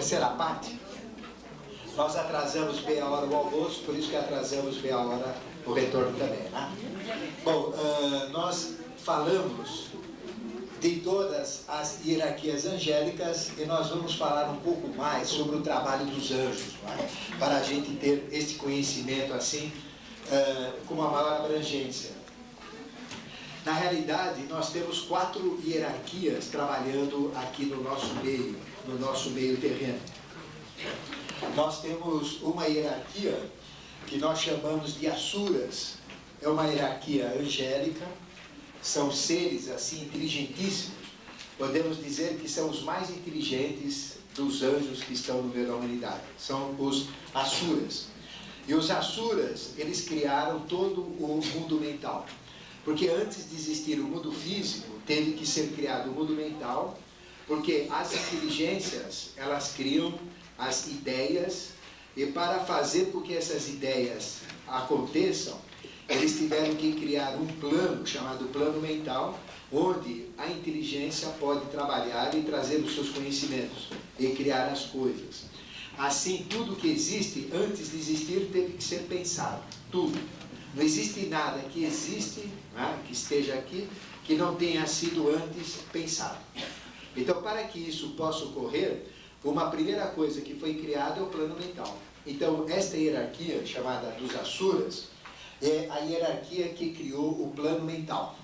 terceira parte. Nós atrasamos bem a hora do almoço, por isso que atrasamos bem a hora do retorno também, né? Bom, nós falamos de todas as hierarquias angélicas e nós vamos falar um pouco mais sobre o trabalho dos anjos, né? Para a gente ter este conhecimento assim, com uma maior abrangência. Na realidade, nós temos 4 hierarquias trabalhando aqui no nosso meio terreno. Nós temos uma hierarquia que nós chamamos de asuras. É uma hierarquia angélica, são seres assim inteligentíssimos. Podemos dizer que são os mais inteligentes dos anjos que estão no meio da humanidade. São os asuras. E os asuras, eles criaram todo o mundo mental. Porque antes de existir o mundo físico, teve que ser criado o mundo mental, porque as inteligências, elas criam as ideias, e para fazer com que essas ideias aconteçam, eles tiveram que criar um plano, chamado plano mental, onde a inteligência pode trabalhar e trazer os seus conhecimentos, e criar as coisas. Assim, tudo que existe, antes de existir, teve que ser pensado. Tudo. Não existe nada que existe, né, que esteja aqui, que não tenha sido antes pensado. Então, para que isso possa ocorrer, uma primeira coisa que foi criada é o plano mental. Então, esta hierarquia, chamada dos asuras, é a hierarquia que criou o plano mental.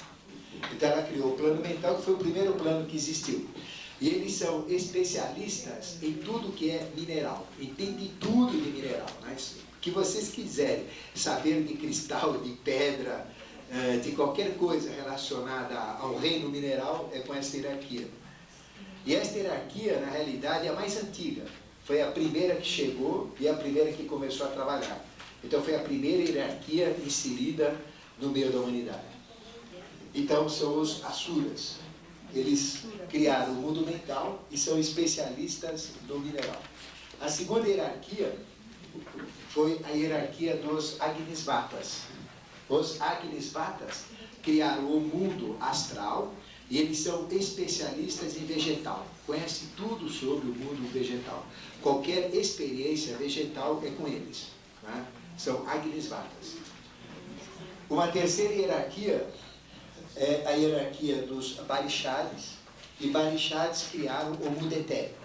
Então, ela criou o plano mental, que foi o primeiro plano que existiu. E eles são especialistas em tudo que é mineral. Entende tudo de mineral, né? Que vocês quiserem saber de cristal, de pedra, de qualquer coisa relacionada ao reino mineral, é com essa hierarquia. E esta hierarquia, na realidade, é a mais antiga. Foi a primeira que chegou e a primeira que começou a trabalhar. Então, foi a primeira hierarquia inserida no meio da humanidade. Então, são os asuras. Eles criaram o mundo mental e são especialistas no mineral. A segunda hierarquia foi a hierarquia dos Agnisvatas. Os Agnisvatas criaram o mundo astral e eles são especialistas em vegetal. Conhecem tudo sobre o mundo vegetal. Qualquer experiência vegetal é com eles, né? São Agnisvatas. Uma terceira hierarquia é a hierarquia dos Barixades. E Barixades criaram o mundo etérico.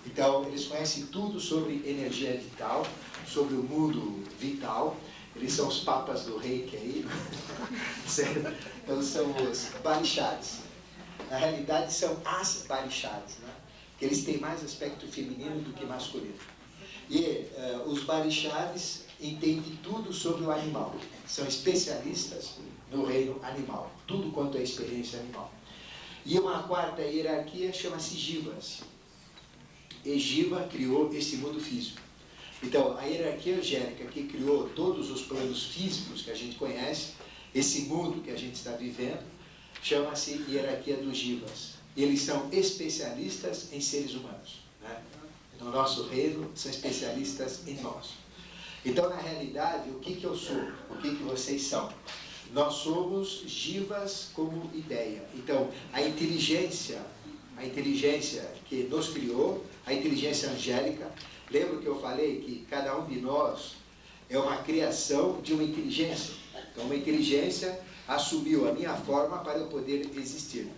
Então, eles conhecem tudo sobre energia vital, sobre o mundo vital. Eles são os papas do reiki aí. Então, são os Barixades. Na realidade, são as Barixades, né? Que eles têm mais aspecto feminino do que masculino. E os Barixades entendem tudo sobre o animal. São especialistas no reino animal. Tudo quanto é experiência animal. E uma quarta hierarquia chama-se Jivas. E Jiva criou esse mundo físico. Então, a hierarquia angélica que criou todos os planos físicos que a gente conhece, esse mundo que a gente está vivendo, chama-se hierarquia dos Jivas. Eles são especialistas em seres humanos, né? No nosso reino, são especialistas em nós. Então, na realidade, o que eu sou? O que vocês são? Nós somos Jivas como ideia. Então, a inteligência que nos criou, a inteligência angélica, lembra que eu falei que cada um de nós é uma criação de uma inteligência. Então, uma inteligência assumiu a minha forma para eu poder existir.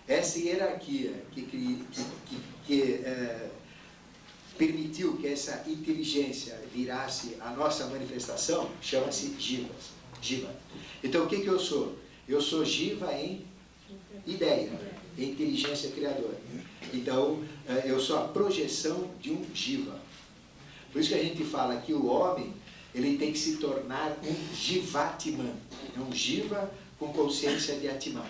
Essa hierarquia que permitiu que essa inteligência virasse a nossa manifestação, chama-se Jiva. Então, o que eu sou? Eu sou Jiva em ideia, em inteligência criadora. Então, eu sou a projeção de um Jiva. Por isso que a gente fala que o homem, ele tem que se tornar um Jivatman. É um Jiva com consciência de Atman,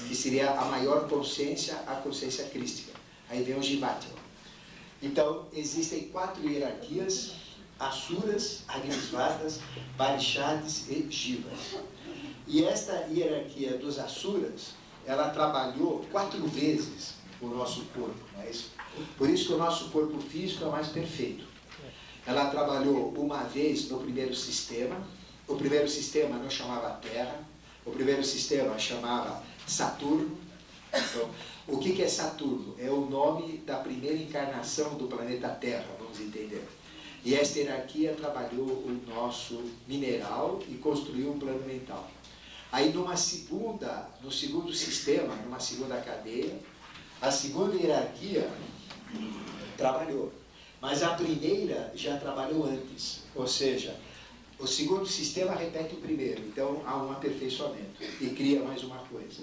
que seria a maior consciência, a consciência crística. Aí vem o Jivatman. Então, existem 4 hierarquias: Asuras, Agnisvatas, Barixades e Jivas. E esta hierarquia dos Asuras, ela trabalhou 4 vezes o nosso corpo, não é isso? Por isso que o nosso corpo físico é o mais perfeito. Ela trabalhou uma vez no primeiro sistema. O primeiro sistema não chamava Terra. O primeiro sistema chamava Saturno. Então, o que é Saturno? É o nome da primeira encarnação do planeta Terra, vamos entender. E esta hierarquia trabalhou o nosso mineral e construiu um plano mental. Aí no segundo sistema, numa segunda cadeia, a segunda hierarquia trabalhou. Mas a primeira já trabalhou antes. Ou seja, o segundo sistema repete o primeiro. Então há um aperfeiçoamento e cria mais uma coisa.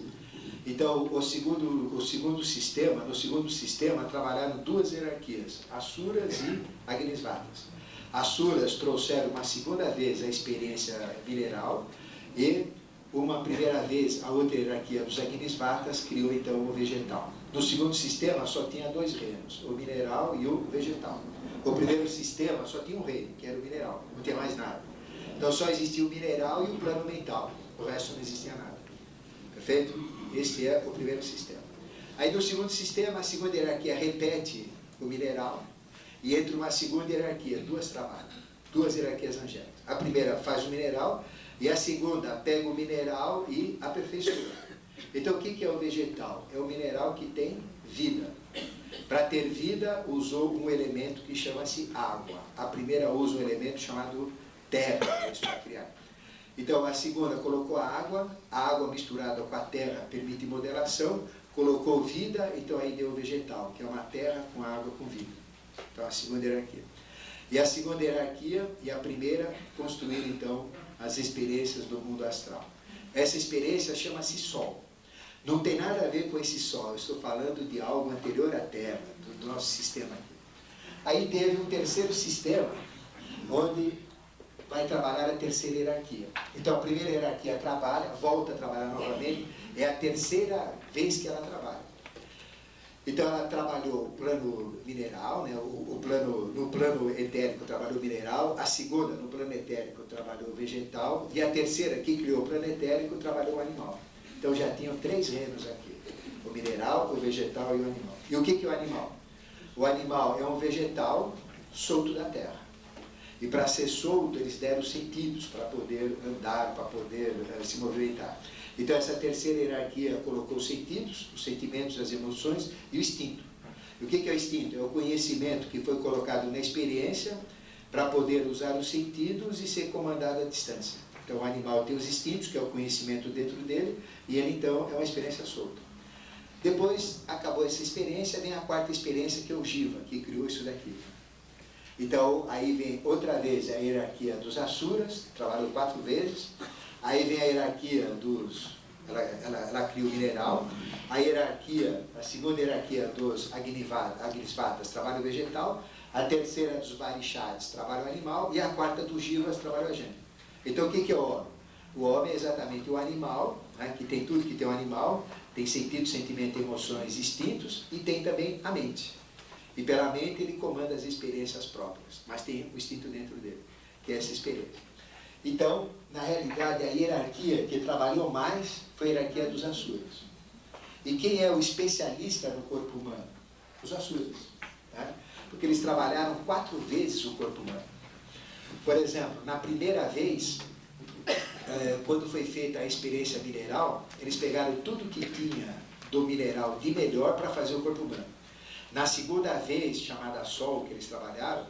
Então no segundo sistema trabalharam duas hierarquias, Asuras e Agnisvatas. Asuras trouxeram uma segunda vez a experiência mineral e uma primeira vez a outra hierarquia dos Agnisvatas criou então o vegetal. No segundo sistema só tinha dois reinos, o mineral e o vegetal. O primeiro sistema só tinha um reino, que era o mineral, não tinha mais nada. Então só existia o mineral e o plano mental, o resto não existia nada. Perfeito? Este é o primeiro sistema. Aí no segundo sistema, a segunda hierarquia repete o mineral e entra uma segunda hierarquia, duas hierarquias angélicas. A primeira faz o mineral e a segunda pega o mineral e aperfeiçoa. Então o que é o vegetal? É o mineral que tem vida. Para ter vida, usou um elemento que chama-se água. A primeira usa um elemento chamado terra para criar. Então a segunda colocou a água misturada com a terra permite modelação, colocou vida, então aí deu o vegetal, que é uma terra com água com vida. Então a segunda hierarquia. E a segunda hierarquia e a primeira construíram então as experiências do mundo astral. Essa experiência chama-se Sol. Não tem nada a ver com esse Sol, eu estou falando de algo anterior à Terra, do nosso sistema aqui. Aí teve um terceiro sistema, onde vai trabalhar a terceira hierarquia. Então a primeira hierarquia trabalha, volta a trabalhar novamente, é a terceira vez que ela trabalha. Então ela trabalhou o plano mineral, né? No plano etérico trabalhou o mineral, a segunda no plano etérico trabalhou o vegetal, e a terceira que criou o plano etérico trabalhou o animal. Então já tinham três reinos aqui, o mineral, o vegetal e o animal. E o que é o animal? O animal é um vegetal solto da terra. E para ser solto, eles deram sentidos para poder andar, para poder se movimentar. Então essa terceira hierarquia colocou os sentidos, os sentimentos, as emoções e o instinto. E o que é o instinto? É o conhecimento que foi colocado na experiência para poder usar os sentidos e ser comandado à distância. Então o animal tem os instintos, que é o conhecimento dentro dele, e ele então é uma experiência solta. Depois acabou essa experiência, vem a quarta experiência, que é o Jiva, que criou isso daqui. Então aí vem outra vez a hierarquia dos Asuras, trabalhou 4 vezes. Aí vem a hierarquia dos... Ela cria o mineral. A segunda hierarquia dos Agnisvatas trabalha o vegetal. A terceira dos Barishadis trabalha o animal. E a quarta dos Jivas trabalha o agente. Então o que é o homem? O homem é exatamente o animal, né, que tem tudo que tem um animal, tem sentido, sentimento, emoções, instintos, e tem também a mente. E pela mente ele comanda as experiências próprias, mas tem o instinto dentro dele, que é essa experiência. Então, na realidade, a hierarquia que trabalhou mais foi a hierarquia dos Asuras. E quem é o especialista no corpo humano? Os Asuras. Né? Porque eles trabalharam 4 vezes o corpo humano. Por exemplo, na primeira vez, quando foi feita a experiência mineral, eles pegaram tudo que tinha do mineral de melhor para fazer o corpo humano. Na segunda vez, chamada Sol, que eles trabalharam,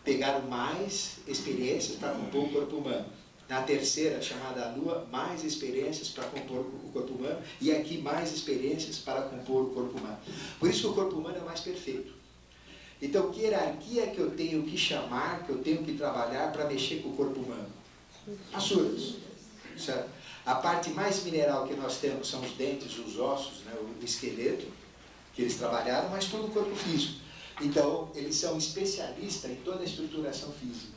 pegaram mais experiências para compor o corpo humano. Na terceira, chamada Lua, mais experiências para compor o corpo humano. E aqui, mais experiências para compor o corpo humano. Por isso que o corpo humano é mais perfeito. Então, que hierarquia que eu tenho que chamar, que eu tenho que trabalhar para mexer com o corpo humano? Asuras. Certo? A parte mais mineral que nós temos são os dentes, os ossos, né, o esqueleto, que eles trabalharam, mas todo o corpo físico. Então, eles são especialistas em toda a estruturação física.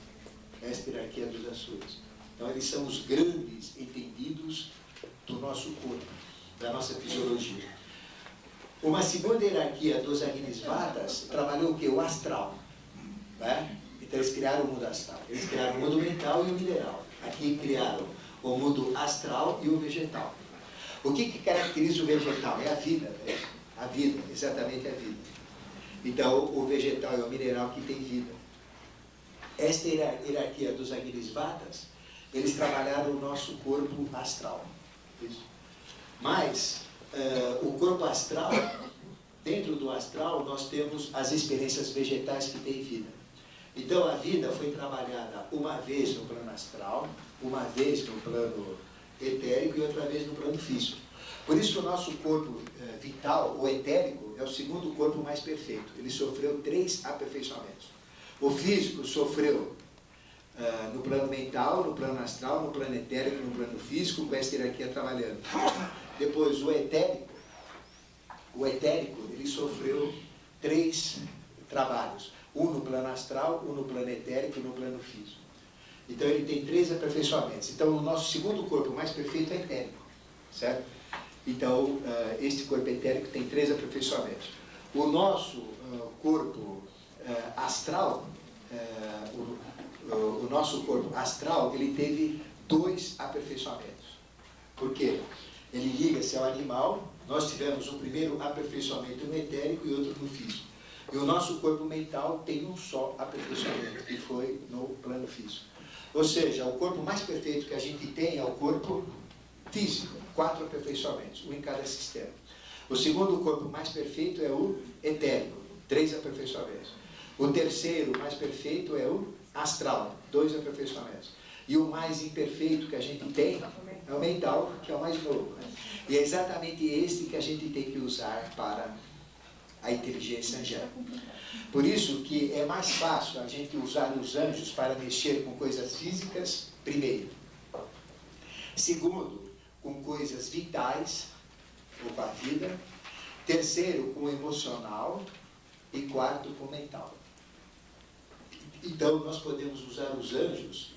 Esta hierarquia dos Asuras. Então, eles são os grandes entendidos do nosso corpo, da nossa fisiologia. Uma segunda hierarquia dos Agnisvatas trabalhou o quê? O astral. Né? Então, eles criaram o mundo astral. Eles criaram o mundo mental e o mineral. Aqui criaram o mundo astral e o vegetal. O que caracteriza o vegetal? É a vida. Né? A vida, exatamente a vida. Então, o vegetal é o mineral que tem vida. Esta hierarquia dos Agnisvatas, eles trabalharam o nosso corpo astral. Isso. Mas, o corpo astral, dentro do astral, nós temos as experiências vegetais que têm vida. Então, a vida foi trabalhada uma vez no plano astral, uma vez no plano etérico e outra vez no plano físico. Por isso que o nosso corpo vital, o etérico, é o segundo corpo mais perfeito. Ele sofreu 3 aperfeiçoamentos. O físico sofreu no plano mental, no plano astral, no plano etérico, no plano físico, com essa hierarquia trabalhando. Depois, o etérico, ele sofreu 3 trabalhos. Um no plano astral, um no plano etérico e no plano físico. Então, ele tem 3 aperfeiçoamentos. Então, o nosso segundo corpo mais perfeito é etérico, certo? Então, este corpo etérico tem 3 aperfeiçoamentos. O nosso corpo astral, o nosso corpo astral, ele teve 2 aperfeiçoamentos. Por quê? Ele liga-se ao animal. Nós tivemos um primeiro aperfeiçoamento no etérico e outro no físico. E o nosso corpo mental tem um só aperfeiçoamento, que foi no plano físico. Ou seja, o corpo mais perfeito que a gente tem é o corpo físico, 4 aperfeiçoamentos, um em cada sistema. O segundo corpo mais perfeito é o etérico, 3 aperfeiçoamentos. O terceiro mais perfeito é o astral, 2 aperfeiçoamentos. E o mais imperfeito que a gente tem é o mental, que é o mais novo. E é exatamente este que a gente tem que usar para a inteligência angélica. Por isso que é mais fácil a gente usar os anjos para mexer com coisas físicas, primeiro. Segundo, com coisas vitais, ou com a vida. Terceiro, com o emocional. E quarto, com o mental. Então, nós podemos usar os anjos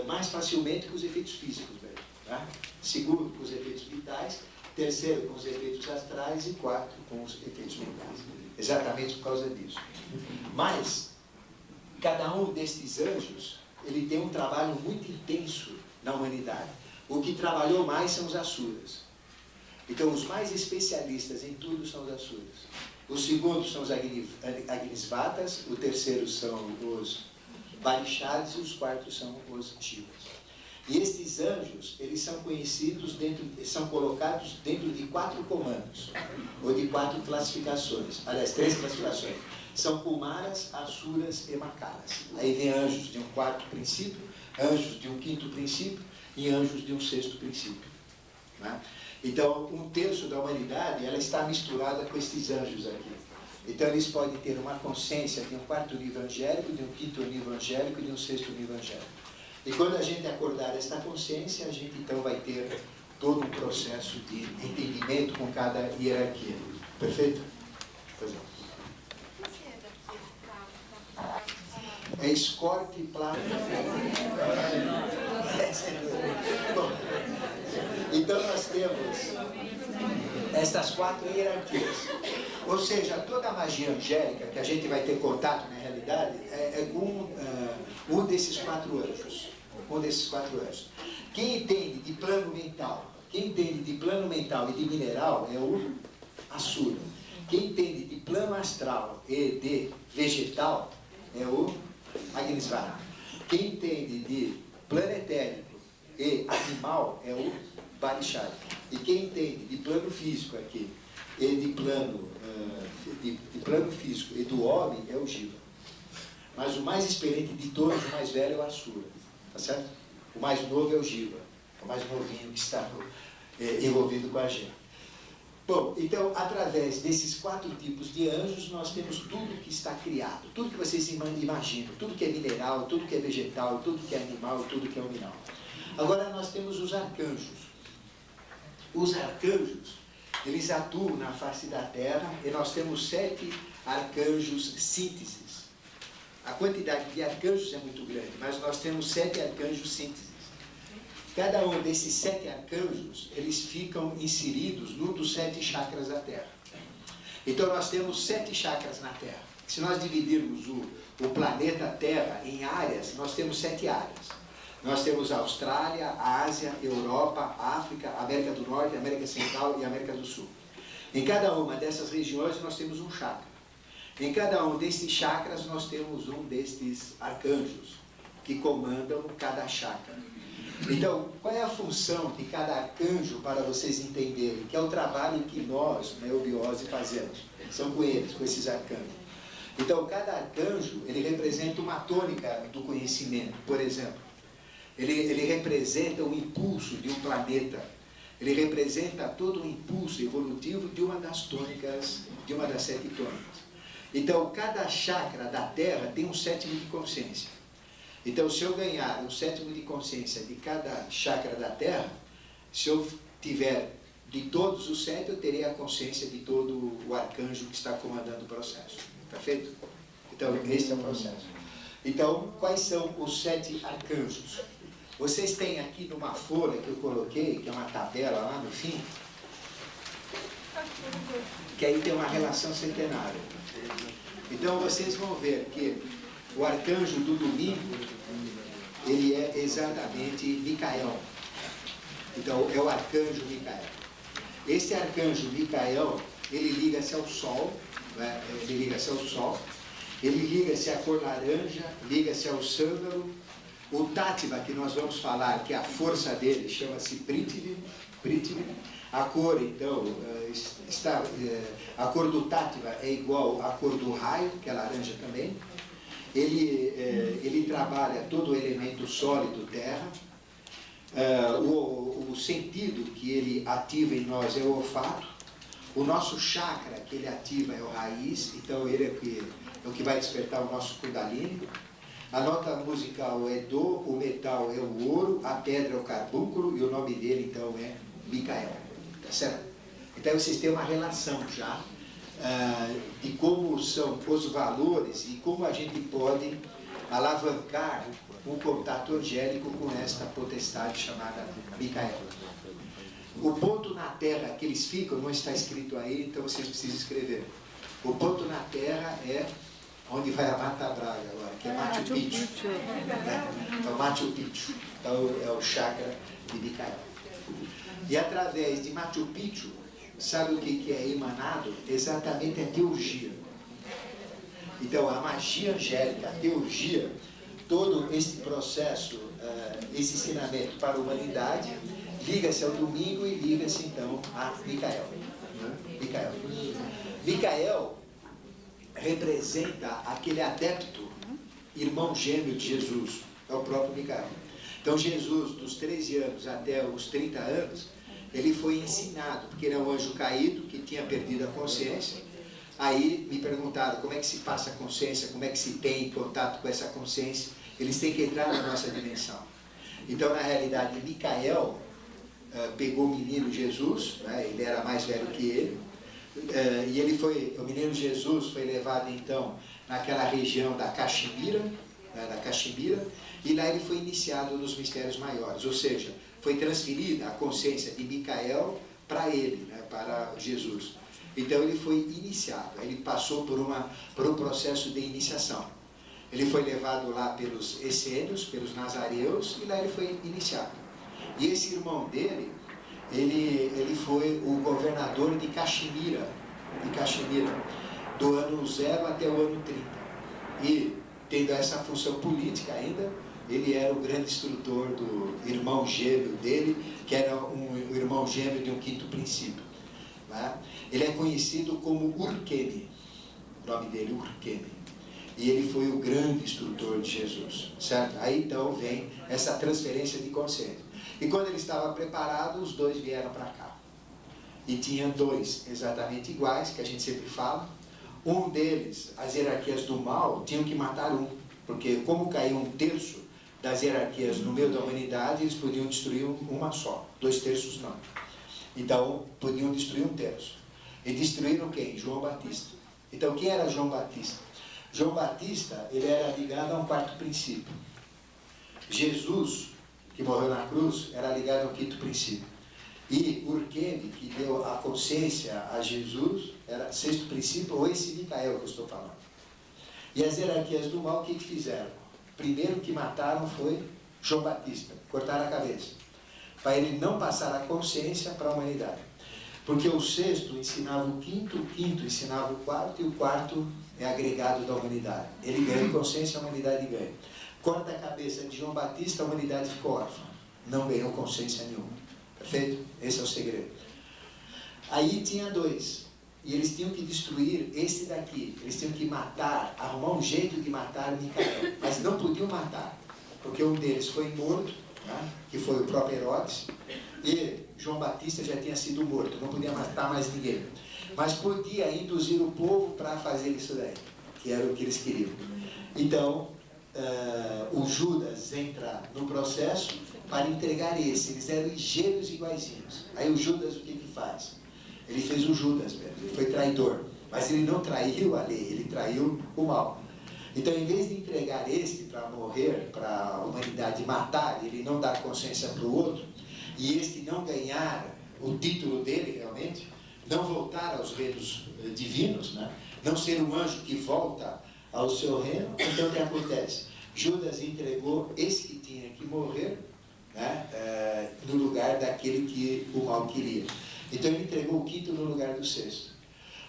mais facilmente que os efeitos físicos mesmo. Tá? Segundo, com os efeitos vitais. Terceiro, com os efeitos astrais. E quarto, com os efeitos mentais. Exatamente por causa disso. Mas, cada um destes anjos, ele tem um trabalho muito intenso na humanidade. O que trabalhou mais são os asuras. Então, os mais especialistas em tudo são os asuras. Os segundos são os agnisvatas, o terceiro são os barixades e os quartos são os shivas. E estes anjos, eles são conhecidos, são colocados dentro de 4 comandos, ou de 4 classificações, aliás, 3 classificações. São kumaras, asuras e makaras. Aí vem anjos de um 4º princípio, anjos de um 5º princípio e anjos de um 6º princípio. Né? Então, 1/3 da humanidade, ela está misturada com estes anjos aqui. Então, eles podem ter uma consciência de um 4º nível angélico, de um 5º nível angélico e de um 6º nível angélico. E quando a gente acordar esta consciência, a gente então vai ter todo um processo de entendimento com cada hierarquia. Perfeito? Pois não. É escorte, plata. Bom, então nós temos estas 4 hierarquias. Ou seja, toda a magia angélica que a gente vai ter contato na realidade é com um desses 4 anjos. Quem entende de plano mental, e de mineral é o Asura. Quem entende de plano astral e de vegetal é o Agnisvara. Quem entende de plano etérico e animal é o Barixari. E quem entende de plano físico aqui e de plano físico e do homem é o Jiva. Mas o mais experiente de todos, o mais velho, é o Asura. Tá certo? O mais novo é o Jiva. O mais novinho que está envolvido com a gente. Bom, então, através desses 4 tipos de anjos, nós temos tudo que está criado. Tudo que vocês imaginam. Tudo que é mineral, tudo que é vegetal, tudo que é animal, tudo que é animal. Agora, nós temos os arcanjos. Os arcanjos, eles atuam na face da Terra e nós temos 7 arcanjos sínteses. A quantidade de arcanjos é muito grande, mas nós temos 7 arcanjos sínteses. Cada um desses 7 arcanjos, eles ficam inseridos num dos 7 chakras da Terra. Então nós temos 7 chakras na Terra. Se nós dividirmos o planeta Terra em áreas, nós temos 7 áreas. Nós temos a Austrália, a Ásia, a Europa, a África, a América do Norte, a América Central e a América do Sul. Em cada uma dessas regiões nós temos um chakra. Em cada um destes chakras nós temos um destes arcanjos que comandam cada chakra. Então, qual é a função de cada arcanjo para vocês entenderem? Que é o trabalho que nós, na eubiose, fazemos. São com eles, com esses arcanjos. Então, cada arcanjo, ele representa uma tônica do conhecimento. Por exemplo, ele representa o impulso de um planeta. Ele representa todo o impulso evolutivo de uma das tônicas, de uma das 7 tônicas. Então, cada chakra da Terra tem um sétimo de consciência. Então, se eu ganhar um sétimo de consciência de cada chakra da Terra, se eu tiver de todos os 7, eu terei a consciência de todo o arcanjo que está comandando o processo. Está feito? Então, esse é o processo. Então, quais são os 7 arcanjos? Vocês têm aqui numa folha que eu coloquei, que é uma tabela lá no fim, que aí tem uma relação centenária. Então, vocês vão ver que o arcanjo do domingo, ele é exatamente Micael. Então, é o arcanjo Micael. Esse arcanjo Micael, ele liga-se ao Sol, né? Ele liga-se ao Sol, ele liga-se à cor laranja, liga-se ao sândalo. O Tátiva, que nós vamos falar, que a força dele chama-se Prithvi. A cor, então, a cor do Tátiva é igual à cor do raio, que é laranja também. Ele trabalha todo o elemento sólido, terra. O sentido que ele ativa em nós é o olfato. O nosso chakra que ele ativa é o raiz, então ele é o que vai despertar o nosso Kundalini. A nota musical é do, o metal é o ouro, a pedra é o carbúnculo e o nome dele então é Micael. Tá certo? Então vocês têm uma relação já de como são os valores e como a gente pode alavancar um contato angélico com esta potestade chamada Micael. O ponto na terra que eles ficam não está escrito aí, então vocês precisam escrever. O ponto na terra é onde vai a Mata Braga agora, que é Machu Picchu. Né? É o Machu Picchu, então é o chakra de Micael. E através de Machu Picchu, sabe o que é emanado? Exatamente a teurgia. Então a magia angélica, a teurgia, todo esse processo, esse ensinamento para a humanidade, liga-se ao domingo e liga-se então a Micael. Micael representa aquele adepto, irmão gêmeo de Jesus, é o próprio Micael. Então Jesus, dos 13 anos até os 30 anos, ele foi ensinado, porque ele é um anjo caído, que tinha perdido a consciência. Aí me perguntaram como é que se passa a consciência, como é que se tem contato com essa consciência. Eles têm que entrar na nossa dimensão. Então, na realidade, Micael pegou o menino Jesus, né, ele era mais velho que ele, e o menino Jesus foi levado então naquela região da Caxemira, e lá ele foi iniciado nos mistérios maiores, ou seja, foi transferida a consciência de Micael para ele, né, para Jesus. Então ele foi iniciado, ele passou por um processo de iniciação. Ele foi levado lá pelos essênios, pelos nazareus, e lá ele foi iniciado. E esse irmão dele, ele foi o governador de Caxemira, do ano 0 até o ano 30. E, tendo essa função política ainda, ele era o grande instrutor do irmão gêmeo dele, que era o irmão gêmeo de um quinto princípio. Né? Ele é conhecido como Urkemi, o nome dele, Urkemi. E ele foi o grande instrutor de Jesus, certo? Aí então vem essa transferência de consciência. E quando ele estava preparado, os dois vieram para cá. E tinha dois exatamente iguais, que a gente sempre fala. Um deles, as hierarquias do mal, tinham que matar um. Porque como caiu 1/3 das hierarquias no meio da humanidade, eles podiam destruir uma só. 2/3 não. Então, podiam destruir 1/3. E destruíram quem? João Batista. Então, quem era João Batista? João Batista, ele era ligado a um quarto princípio. Jesus, que morreu na cruz, era ligado ao quinto princípio. E Urkemi, que deu a consciência a Jesus, era sexto princípio, ou esse Micael que eu estou falando. E as hierarquias do mal, o que fizeram? Primeiro que mataram foi João Batista, cortaram a cabeça, para ele não passar a consciência para a humanidade. Porque o sexto ensinava o quinto ensinava o quarto, e o quarto é agregado da humanidade. Ele ganha consciência, a humanidade ganha. Corta a cabeça de João Batista, a humanidade ficou órfã. não ganhou consciência nenhuma. Perfeito? Esse é o segredo. Aí tinha dois, e eles tinham que destruir este daqui. Eles tinham que matar, arrumar um jeito de matar Micael, mas não podiam matar, porque um deles foi morto, né, que foi o próprio Herodes, e João Batista já tinha sido morto, não podia matar mais ninguém. Mas podia induzir o povo para fazer isso daí, que era o que eles queriam. Então, o Judas entra no processo para entregar esse. Eles eram gêmeos iguaizinhos. Aí o Judas, o que que faz? Ele fez o Judas mesmo, ele foi traidor. Mas ele não traiu a lei, ele traiu o mal. Então, em vez de entregar este para morrer, para a humanidade matar, ele não dar consciência para o outro, e este não ganhar o título dele realmente, não voltar aos reinos divinos, né? Não ser um anjo que volta ao seu reino, então o que acontece? Judas entregou esse que tinha que morrer, né? No lugar daquele que o mal queria. Então ele entregou o quinto no lugar do sexto.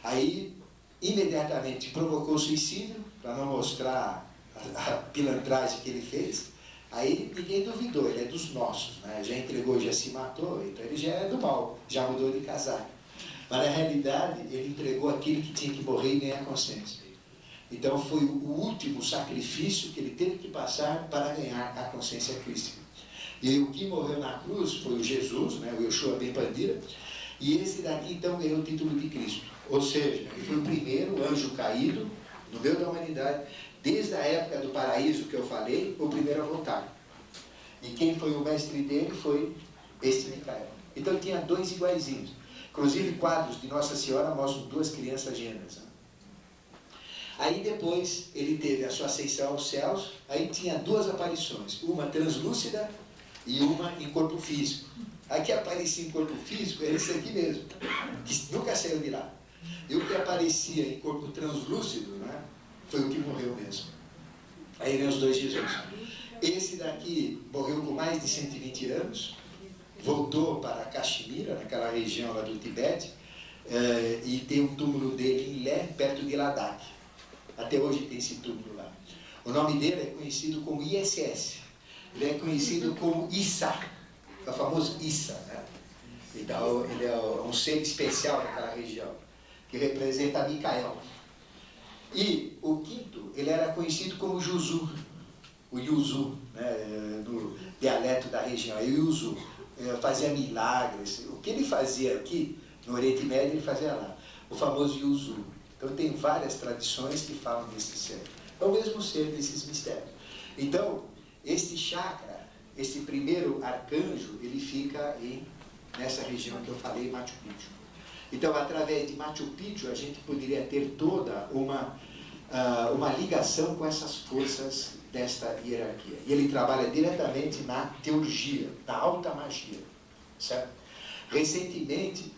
Aí, imediatamente, provocou suicídio, para não mostrar a pilantragem que ele fez. Aí ninguém duvidou, ele é dos nossos, né? Já entregou, já se matou, então ele já é do mal, já mudou de casaco. Mas na realidade, ele entregou aquele que tinha que morrer e ganhar consciência. Então foi o último sacrifício que ele teve que passar para ganhar a consciência crística. E o que morreu na cruz foi o Jesus, né? O Yeshua Ben Pandira, e esse daqui então ganhou o título de Cristo. Ou seja, ele foi o primeiro anjo caído no meio da humanidade, desde a época do paraíso que eu falei, o primeiro a voltar. E quem foi o mestre dele foi este Micael. Então tinha dois iguaizinhos. Inclusive quadros de Nossa Senhora mostram duas crianças gêmeas. Né? Aí depois ele teve a sua ascensão aos céus, aí tinha duas aparições, uma translúcida e uma em corpo físico. A que aparecia em corpo físico era esse aqui mesmo, que nunca saiu de lá. E o que aparecia em corpo translúcido, né, foi o que morreu mesmo. Aí vem os dois Jesus. Esse daqui morreu com mais de 120 anos, voltou para Caxemira, naquela região lá do Tibete, e tem um túmulo dele em Lé, perto de Ladakh. Até hoje tem esse túmulo lá. O nome dele é conhecido como ISS. Ele é conhecido como Issa, é o famoso Issa, né? Então, ele é um ser especial daquela região, que representa Micael. E o quinto, ele era conhecido como Juzu, o Yuzu, né, no dialeto da região, o Yuzu. Fazia milagres. O que ele fazia aqui, no Oriente Médio, ele fazia lá. O famoso Yuzu. Então tem várias tradições que falam desse ser. É o mesmo ser desses mistérios. Então, este chakra, este primeiro arcanjo, ele fica nessa região que eu falei, Machu Picchu. Então, através de Machu Picchu, a gente poderia ter toda uma ligação com essas forças desta hierarquia. E ele trabalha diretamente na teurgia, na alta magia. Certo? Recentemente,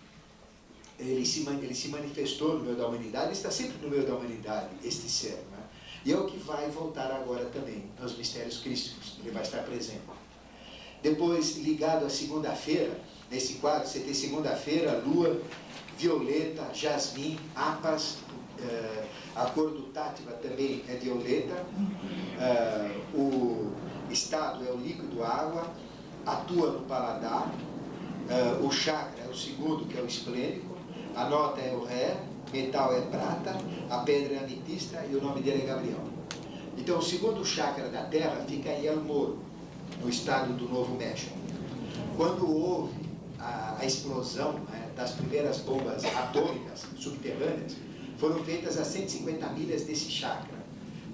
ele se manifestou no meio da humanidade, está sempre no meio da humanidade, este ser. Né? E é o que vai voltar agora também, nos mistérios crísticos, ele vai estar presente. Depois, ligado à segunda-feira, nesse quadro, você tem segunda-feira, lua, violeta, jasmim, apas, a cor do Tátila também é violeta, o estado é o líquido água, atua no paladar, o chakra é o segundo, que é o esplênico, a nota é o ré, metal é prata, a pedra é ametista e o nome dele é Gabriel. Então o segundo chakra da Terra fica em El Moro, no estado do Novo México. Quando houve a explosão, né, das primeiras bombas atômicas subterrâneas, foram feitas a 150 milhas desse chakra,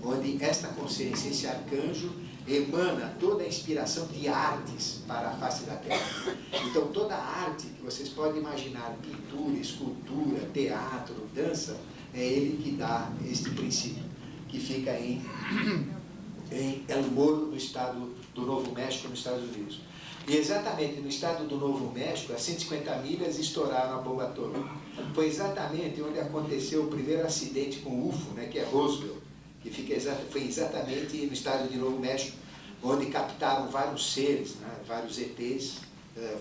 onde esta consciência, esse arcanjo, emana toda a inspiração de artes para a face da Terra. Então toda a arte que vocês podem imaginar, pintura, escultura, teatro, dança, é ele que dá este princípio, que fica em El Moro, no estado do Novo México, nos Estados Unidos. E exatamente no estado do Novo México, a 150 milhas, estouraram a bomba atômica. Foi exatamente onde aconteceu o primeiro acidente com UFO, né, que é Roswell, que foi exatamente no estado de Novo México, onde captaram vários seres, né, vários ETs,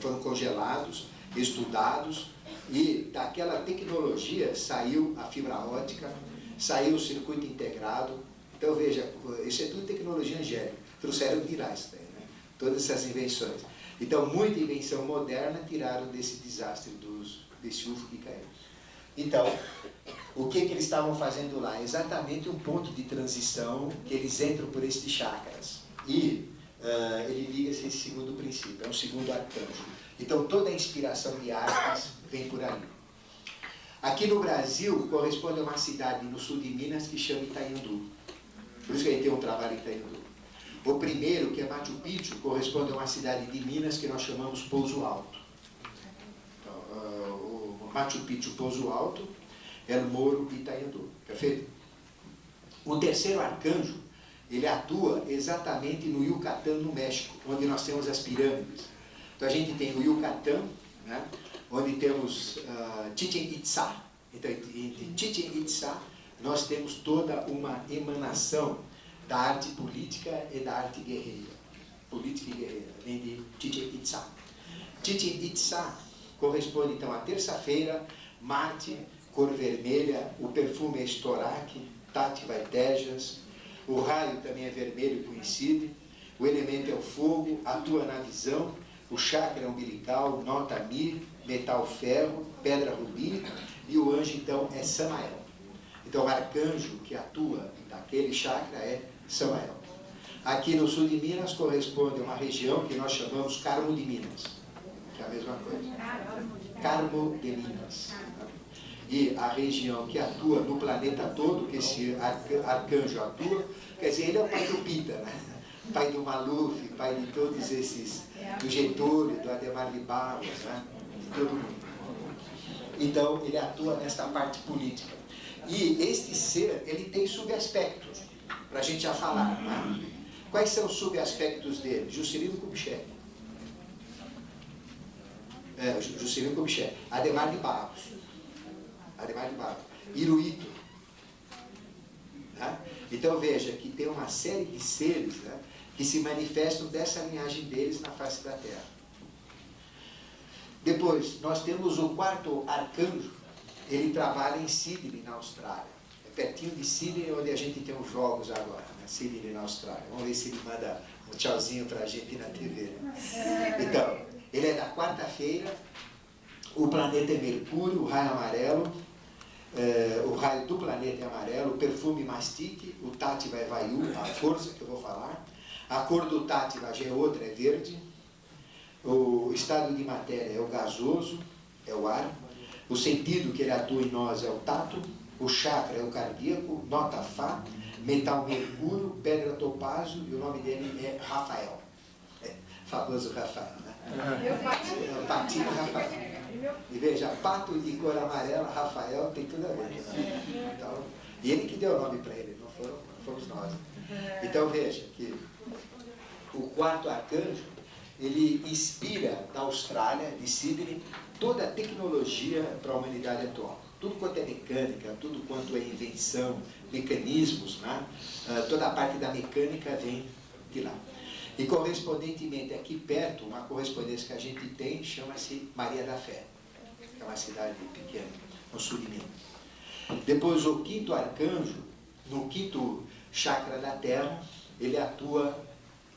foram congelados, estudados, e daquela tecnologia saiu a fibra óptica, saiu o circuito integrado. Então veja, isso é tudo tecnologia angélica, trouxeram de lá isso daí, né? Todas essas invenções. Então, muita invenção moderna tiraram desse desastre desse UFO que caiu. Então, o que eles estavam fazendo lá? Exatamente um ponto de transição que eles entram por estes chakras. E ele liga-se a esse segundo princípio, é um segundo arcanjo. Então, toda a inspiração de artes vem por ali. Aqui no Brasil, corresponde a uma cidade no sul de Minas que chama Itaiandu. Por isso que a gente tem um trabalho em Itaiandu. O primeiro, que é Machu Picchu, corresponde a uma cidade de Minas que nós chamamos Pouso Alto. Então, o Machu Picchu, Pouso Alto, é o Morro de Itaiandu. Perfeito? O terceiro arcanjo, ele atua exatamente no Yucatán, no México, onde nós temos as pirâmides. Então a gente tem o Yucatán, né, onde temos Chichen Itzá. Então, em Chichen Itzá, nós temos toda uma emanação da arte política e da arte guerreira. Política e guerreira, vem de Chichen Itzá. Chichen Itzá corresponde, então, à terça-feira, Marte, cor vermelha, o perfume é estoraque, Tátiva e Tejas, o raio também é vermelho, coincide, o elemento é o fogo, atua na visão, o chakra é umbilical, nota Mi, metal ferro, pedra rubi, e o anjo, então, é Samael. Então, o arcanjo que atua naquele chakra é Samael. Aqui no sul de Minas corresponde a uma região que nós chamamos Carmo de Minas, que é a mesma coisa. Carmo de Minas. E a região que atua no planeta todo, que esse arcanjo atua, quer dizer, ele é o pai do Pita, né? Pai do Maluf, pai de todos esses, do Getúlio, do Ademar de Barros, né? De todo mundo. Então, ele atua nesta parte política. E este ser, ele tem subaspectos, para a gente já falar. Né? Quais são os subaspectos dele? Juscelino Kubitschek. Juscelino Kubitschek. Ademar de Barros. Ademar de Barros. Hirohito. Né? Então veja que tem uma série de seres, né, que se manifestam dessa linhagem deles na face da Terra. Depois, nós temos o quarto arcanjo. Ele trabalha em Sydney, na Austrália. É pertinho de Sydney, onde a gente tem os jogos agora, né? Sydney, na Austrália. Vamos ver se ele manda um tchauzinho para a gente na TV. Então, ele é da quarta-feira, o planeta é Mercúrio, o raio amarelo, o raio do planeta é amarelo, o perfume mastique, o Tátiva é Vayu, a força que eu vou falar. A cor do Tátiva já é outra, é verde. O estado de matéria é o gasoso, é o ar. O sentido que ele atua em nós é o tato, o chakra é o cardíaco, nota Fá, metal mercúrio, pedra topázio, e o nome dele é Rafael. Famoso Rafael, né? Patinho Rafael. E veja, pato de cor amarela, Rafael, tem tudo a ver. Né? Então, e ele que deu o nome para ele, não fomos nós. Então veja que o quarto arcanjo, ele inspira da Austrália, de Sydney, toda a tecnologia para a humanidade atual. Tudo quanto é mecânica, tudo quanto é invenção, mecanismos, né? Toda a parte da mecânica vem de lá. E correspondentemente aqui perto, uma correspondência que a gente tem, chama-se Maria da Fé, que é uma cidade pequena, no sul de Minas. Depois o quinto arcanjo, no quinto chakra da Terra, ele atua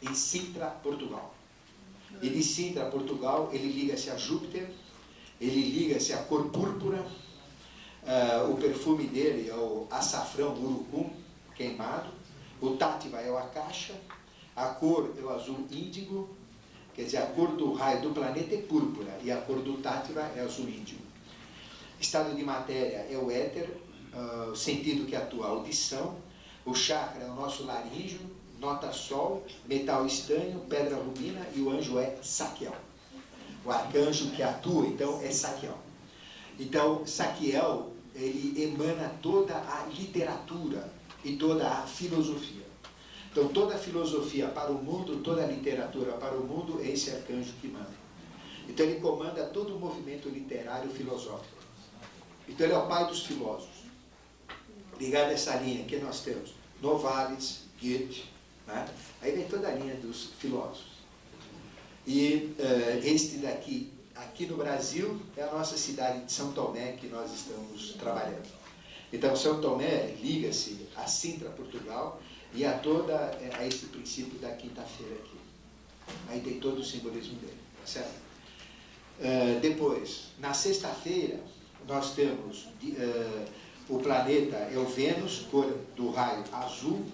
em Sintra, Portugal. E de Sintra, Portugal, ele liga-se a Júpiter, ele liga-se a cor púrpura, o perfume dele é o açafrão urucum queimado, o Tátiva é o acacia, a cor é o azul índigo, quer dizer, a cor do raio do planeta é púrpura e a cor do Tátiva é azul índigo. Estado de matéria é o éter, o sentido que atua a audição, o chakra é o nosso laríngeo, nota Sol, metal estanho, pedra rubina e o anjo é Saquiel. O arcanjo que atua, então, é Saquiel. Então, Saquiel, ele emana toda a literatura e toda a filosofia. Então, toda a filosofia para o mundo, toda a literatura para o mundo, é esse arcanjo que manda. Então, ele comanda todo o movimento literário filosófico. Então, ele é o pai dos filósofos. Ligado a essa linha que nós temos, Novalis, Goethe, né? Aí vem toda a linha dos filósofos. E este daqui, aqui no Brasil, é a nossa cidade de São Tomé que nós estamos trabalhando. Então, São Tomé liga-se a Sintra, Portugal, e a esse princípio da quinta-feira aqui. Aí tem todo o simbolismo dele. certo? Depois, na sexta-feira, nós temos o planeta é o Vênus, cor do raio azul,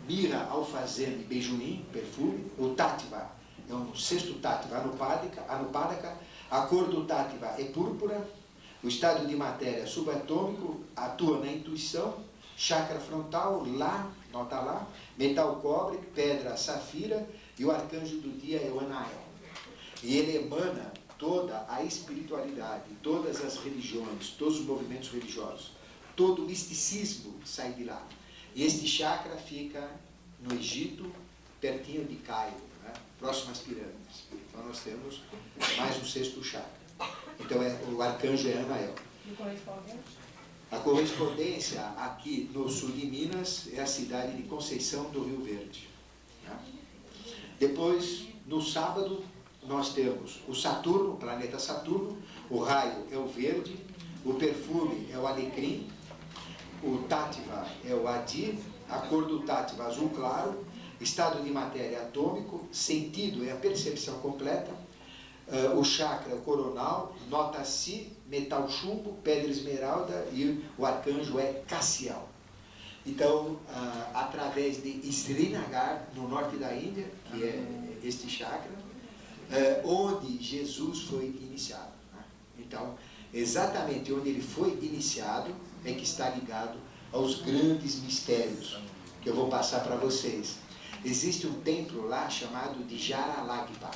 mirra, alfazeme, beijoim, perfume. O Tátiva é um sexto Tátiva, anupádica. A cor do Tátiva é púrpura. O estado de matéria subatômico atua na intuição. Chakra frontal, Lá, nota Lá. Metal cobre, pedra safira. E o arcanjo do dia é o Anael. E ele emana toda a espiritualidade, todas as religiões, todos os movimentos religiosos. Todo o misticismo sai de lá. E este chakra fica no Egito, pertinho de Cairo, né? Próximo às pirâmides. Então nós temos mais um sexto chakra. Então o arcanjo é Anael. E correspondente? A correspondência aqui no sul de Minas é a cidade de Conceição do Rio Verde. Né? Depois, no sábado, nós temos o Saturno, o planeta Saturno, o raio é o verde, o perfume é o alecrim, o Tátiva é o Adi, a cor do Tátiva azul claro, estado de matéria atômico, sentido é a percepção completa, o chakra é o coronal, nota Si, metal chumbo, pedra esmeralda e o arcanjo é Cassiel. Então, através de Srinagar, no norte da Índia, que é este chakra, onde Jesus foi iniciado. Né? Então, exatamente onde ele foi iniciado é que está ligado aos grandes mistérios que eu vou passar para vocês. Existe um templo lá chamado de Jaralagpa,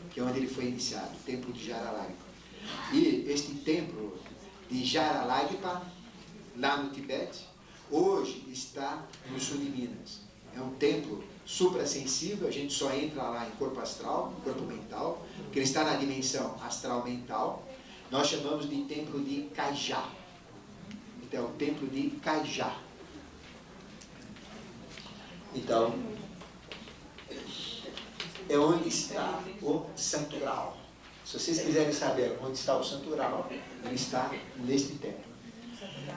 que é onde ele foi iniciado, o templo de Jaralagpa. E este templo de Jaralagpa, lá no Tibete, hoje está no sul de Minas. É um templo suprassensível, a gente só entra lá em corpo astral, corpo mental, porque ele está na dimensão astral-mental. Nós chamamos de templo de Kaijá. Então, o templo de Kaijá. Então, é onde está o Santo Graal. Se vocês quiserem saber onde está o Santo Graal, ele está neste templo.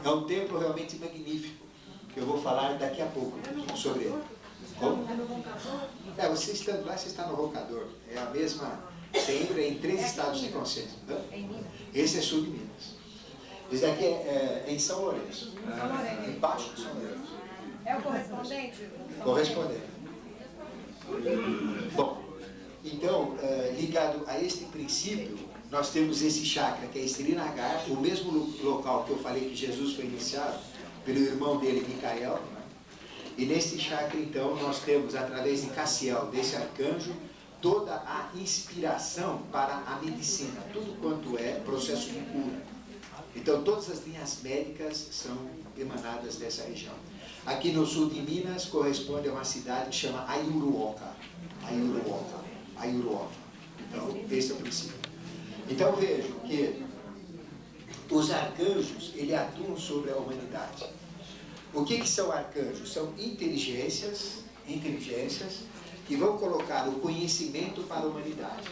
É um templo realmente magnífico, que eu vou falar daqui a pouco sobre ele. Como? Você estando lá, você está no Roncador. É a mesma, sempre em 3 estados de consciência. Esse é sul de Minas. Esse daqui é em São Lourenço. Embaixo de São Lourenço. É o correspondente? Correspondente. Bom, então, ligado a este princípio, nós temos esse chakra, que é Srinagar, o mesmo local que eu falei que Jesus foi iniciado, pelo irmão dele, Micael. Né? E neste chakra, então, nós temos, através de Cassiel, desse arcanjo, toda a inspiração para a medicina, tudo quanto é processo de cura. Então, todas as linhas médicas são emanadas dessa região. Aqui no sul de Minas, corresponde a uma cidade que chama Ayuruoca. Ayuruoca. Então, esse é o princípio. Então, vejo que os arcanjos, eles atuam sobre a humanidade. O que são arcanjos? São inteligências que vão colocar o conhecimento para a humanidade.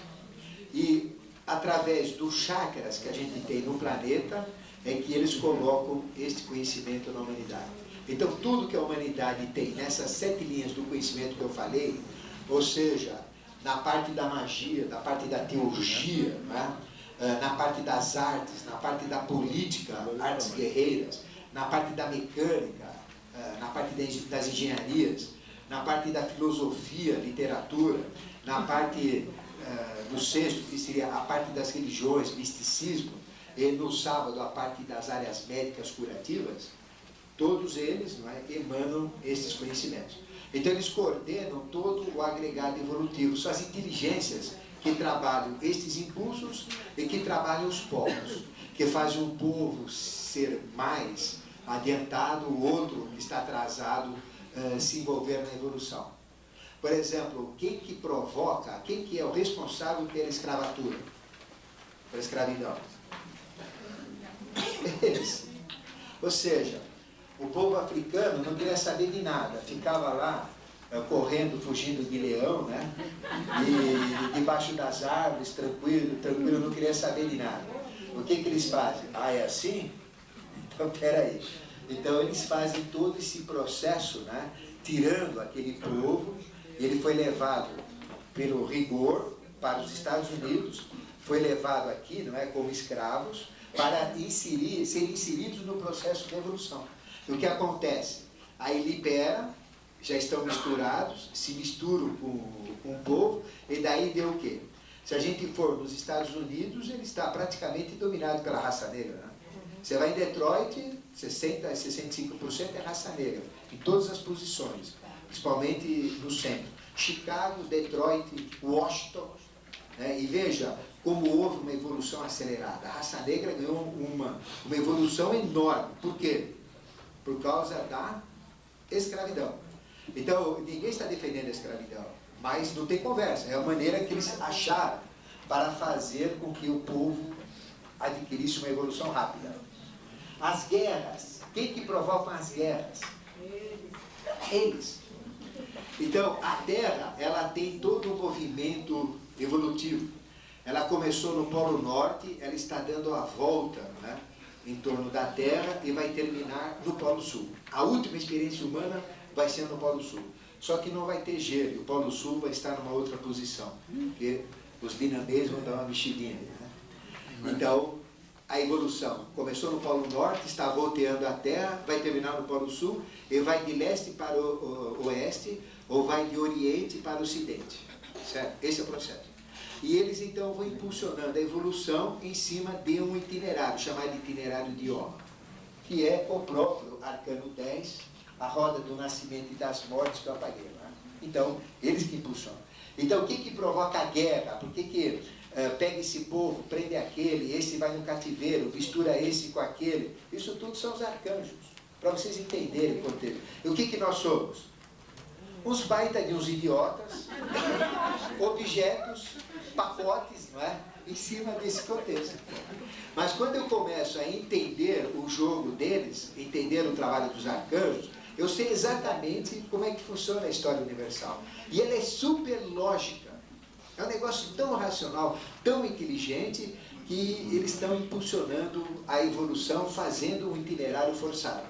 E, através dos chakras que a gente tem no planeta, é que eles colocam este conhecimento na humanidade. Então, tudo que a humanidade tem nessas 7 linhas do conhecimento que eu falei, ou seja, na parte da magia, na parte da teologia, né? Na parte das artes, na parte da política, artes guerreiras, na parte da mecânica, na parte das engenharias, na parte da filosofia, literatura, na parte do sexto, que seria a parte das religiões, misticismo, e no sábado a parte das áreas médicas curativas, todos eles, não é, emanam esses conhecimentos. Então eles coordenam todo o agregado evolutivo, são as inteligências que trabalham estes impulsos e que trabalham os povos, que fazem um povo ser mais adiantado, o outro que está atrasado se envolver na evolução. Por exemplo, quem que provoca, quem que é o responsável pela escravatura, pela escravidão? Eles. Ou seja, o povo africano não queria saber de nada, ficava lá correndo, fugindo de leão, né? E debaixo das árvores, tranquilo, não queria saber de nada. O que eles fazem? Ah, é assim? Então, peraí. Então, eles fazem todo esse processo, né? Tirando aquele povo, ele foi levado pelo rigor para os Estados Unidos, foi levado aqui, não é, como escravos, para serem inseridos no processo de evolução. E o que acontece? Aí libera, já estão misturados, se misturam com o povo, e daí deu o quê? Se a gente for nos Estados Unidos, ele está praticamente dominado pela raça negra, né? Você vai em Detroit, 60% a 65% é raça negra, em todas as posições, principalmente no centro. Chicago, Detroit, Washington, né? E veja como houve uma evolução acelerada. A raça negra ganhou uma evolução enorme. Por quê? Por causa da escravidão. Então, ninguém está defendendo a escravidão, mas não tem conversa. É a maneira que eles acharam para fazer com que o povo adquirisse uma evolução rápida. As guerras. Quem que provocam as guerras? Eles. Então, a Terra, ela tem todo um movimento evolutivo. Ela começou no Polo Norte, ela está dando a volta, né, em torno da Terra e vai terminar no Polo Sul. A última experiência humana vai ser no Polo Sul. Só que não vai ter gelo, e o Polo Sul vai estar numa outra posição, porque os dinamês vão dar uma mexidinha, né? Então, a evolução começou no Polo Norte, está volteando a Terra, vai terminar no Polo Sul, e vai de leste para o oeste, ou vai de oriente para o ocidente. Certo? Esse é o processo. E eles então vão impulsionando a evolução em cima de um itinerário, chamado itinerário de Ó, que é o próprio Arcano 10, a roda do nascimento e das mortes que eu apaguei. Né? Então, eles que impulsionam. Então, o que que provoca a guerra? Por que pega esse povo, prende aquele, esse vai no cativeiro, mistura esse com aquele? Isso tudo são os arcanjos, para vocês entenderem o contexto. E o que que nós somos? Uns baita de uns idiotas, objetos, pacotes, não é? Em cima desse contexto. Mas quando eu começo a entender o jogo deles, entender o trabalho dos arcanjos, eu sei exatamente como é que funciona a história universal. E ela é super lógica. É um negócio tão racional, tão inteligente, que eles estão impulsionando a evolução, fazendo um itinerário forçado.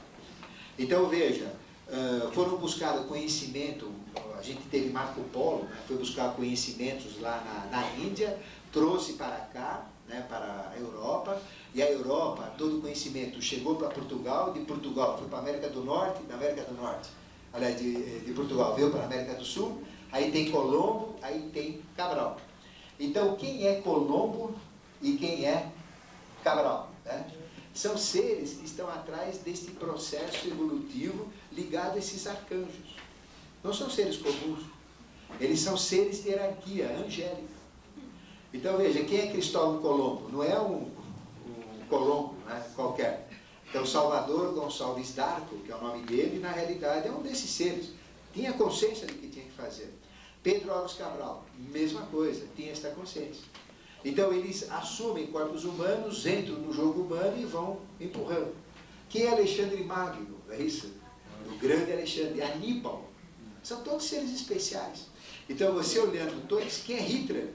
Então, veja, foram buscar o conhecimento, a gente teve Marco Polo, né, foi buscar conhecimentos lá na Índia, trouxe para cá, né, para a Europa, e a Europa, todo o conhecimento chegou para Portugal, de Portugal foi para a América do Norte, da América do Norte, aliás, de Portugal veio para a América do Sul, aí tem Colombo, aí tem Cabral. Então, quem é Colombo e quem é Cabral? Né? São seres que estão atrás desse processo evolutivo ligado a esses arcanjos. Não são seres comuns. Eles são seres de hierarquia angélica. Então, veja, quem é Cristóvão Colombo? Não é um Colombo, né, qualquer. Então, Salvador Gonçalves d'Arco, que é o nome dele, na realidade é um desses seres. Tinha consciência do que tinha que fazer. Pedro Álvares Cabral, mesma coisa, tinha esta consciência. Então, eles assumem corpos humanos, entram no jogo humano e vão empurrando. Quem é Alexandre Magno? É isso? O grande Alexandre. Aníbal. São todos seres especiais. Então, você olhando todos, quem é Hitler?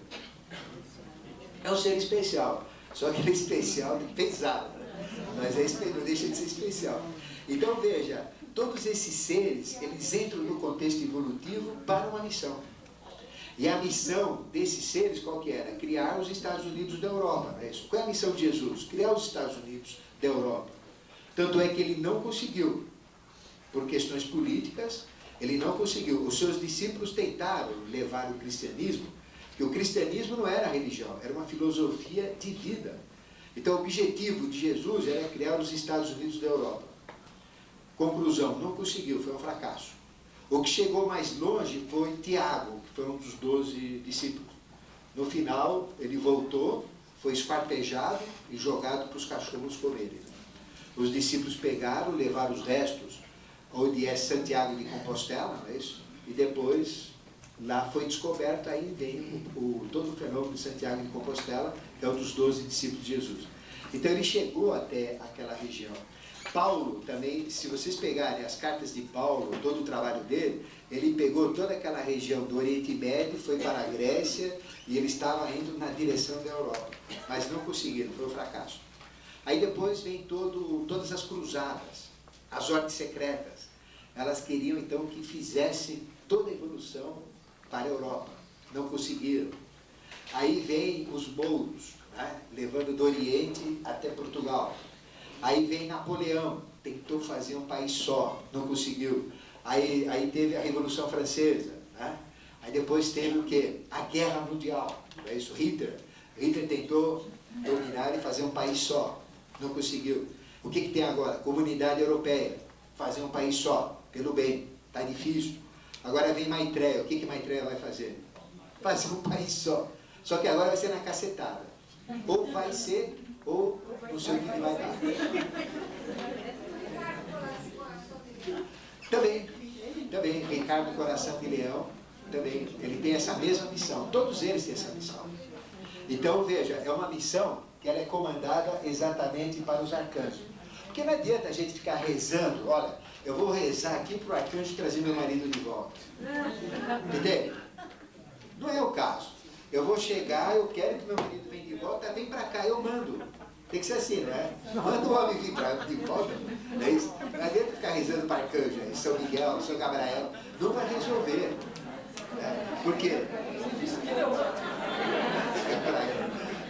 É um ser especial. Só que ele é especial de pesado. Né? Mas não deixa de ser especial. Então, veja, todos esses seres, eles entram no contexto evolutivo para uma missão. E a missão desses seres, qual que era? Criar os Estados Unidos da Europa. Não é isso? Qual é a missão de Jesus? Criar os Estados Unidos da Europa. Tanto é que ele não conseguiu. Por questões políticas, ele não conseguiu. Os seus discípulos tentaram levar o cristianismo, que o cristianismo não era religião, era uma filosofia de vida. Então, o objetivo de Jesus era criar os Estados Unidos da Europa. Conclusão, não conseguiu, foi um fracasso. O que chegou mais longe foi Tiago, que foi um dos 12 discípulos. No final, ele voltou, foi esquartejado e jogado para os cachorros comerem. Os discípulos pegaram, levaram os restos, onde é Santiago de Compostela, não é isso? E depois, lá foi descoberto, aí vem todo o fenômeno de Santiago de Compostela, que é um dos 12 discípulos de Jesus. Então, ele chegou até aquela região. Paulo também, se vocês pegarem as cartas de Paulo, todo o trabalho dele, ele pegou toda aquela região do Oriente Médio, foi para a Grécia, e ele estava indo na direção da Europa. Mas não conseguiram, foi um fracasso. Aí depois vem todas as cruzadas, as ordens secretas. Elas queriam então que fizesse toda a evolução para a Europa. Não conseguiram. Aí vem os mouros, né? Levando do Oriente até Portugal. Aí vem Napoleão, tentou fazer um país só, não conseguiu. Aí teve a Revolução Francesa, né? Aí depois teve o quê? A Guerra Mundial, é isso, Hitler. Hitler tentou dominar e fazer um país só, não conseguiu. O que tem agora? Comunidade Europeia, fazer um país só, pelo bem, está difícil. Agora vem Maitreya, o que Maitreya vai fazer? Fazer um país só. Só que agora vai ser na cacetada. Ou vai ser, ou não sei o que vai dar. Também, Ricardo Coração de Leão, também, ele tem essa mesma missão. Todos eles têm essa missão. Então, veja, é uma missão que ela é comandada exatamente para os arcanjos. Porque não adianta a gente ficar rezando, olha, eu vou rezar aqui para o arcanjo trazer meu marido de volta. Entende? Não é o caso. Eu vou chegar, eu quero que meu marido venha de volta, vem para cá, eu mando. Tem que ser assim, né? Manda o homem vir de volta. Não é isso? Não adianta ficar rezando para arcanjo, São Miguel, São Gabriel. Não vai resolver. Né? Por quê?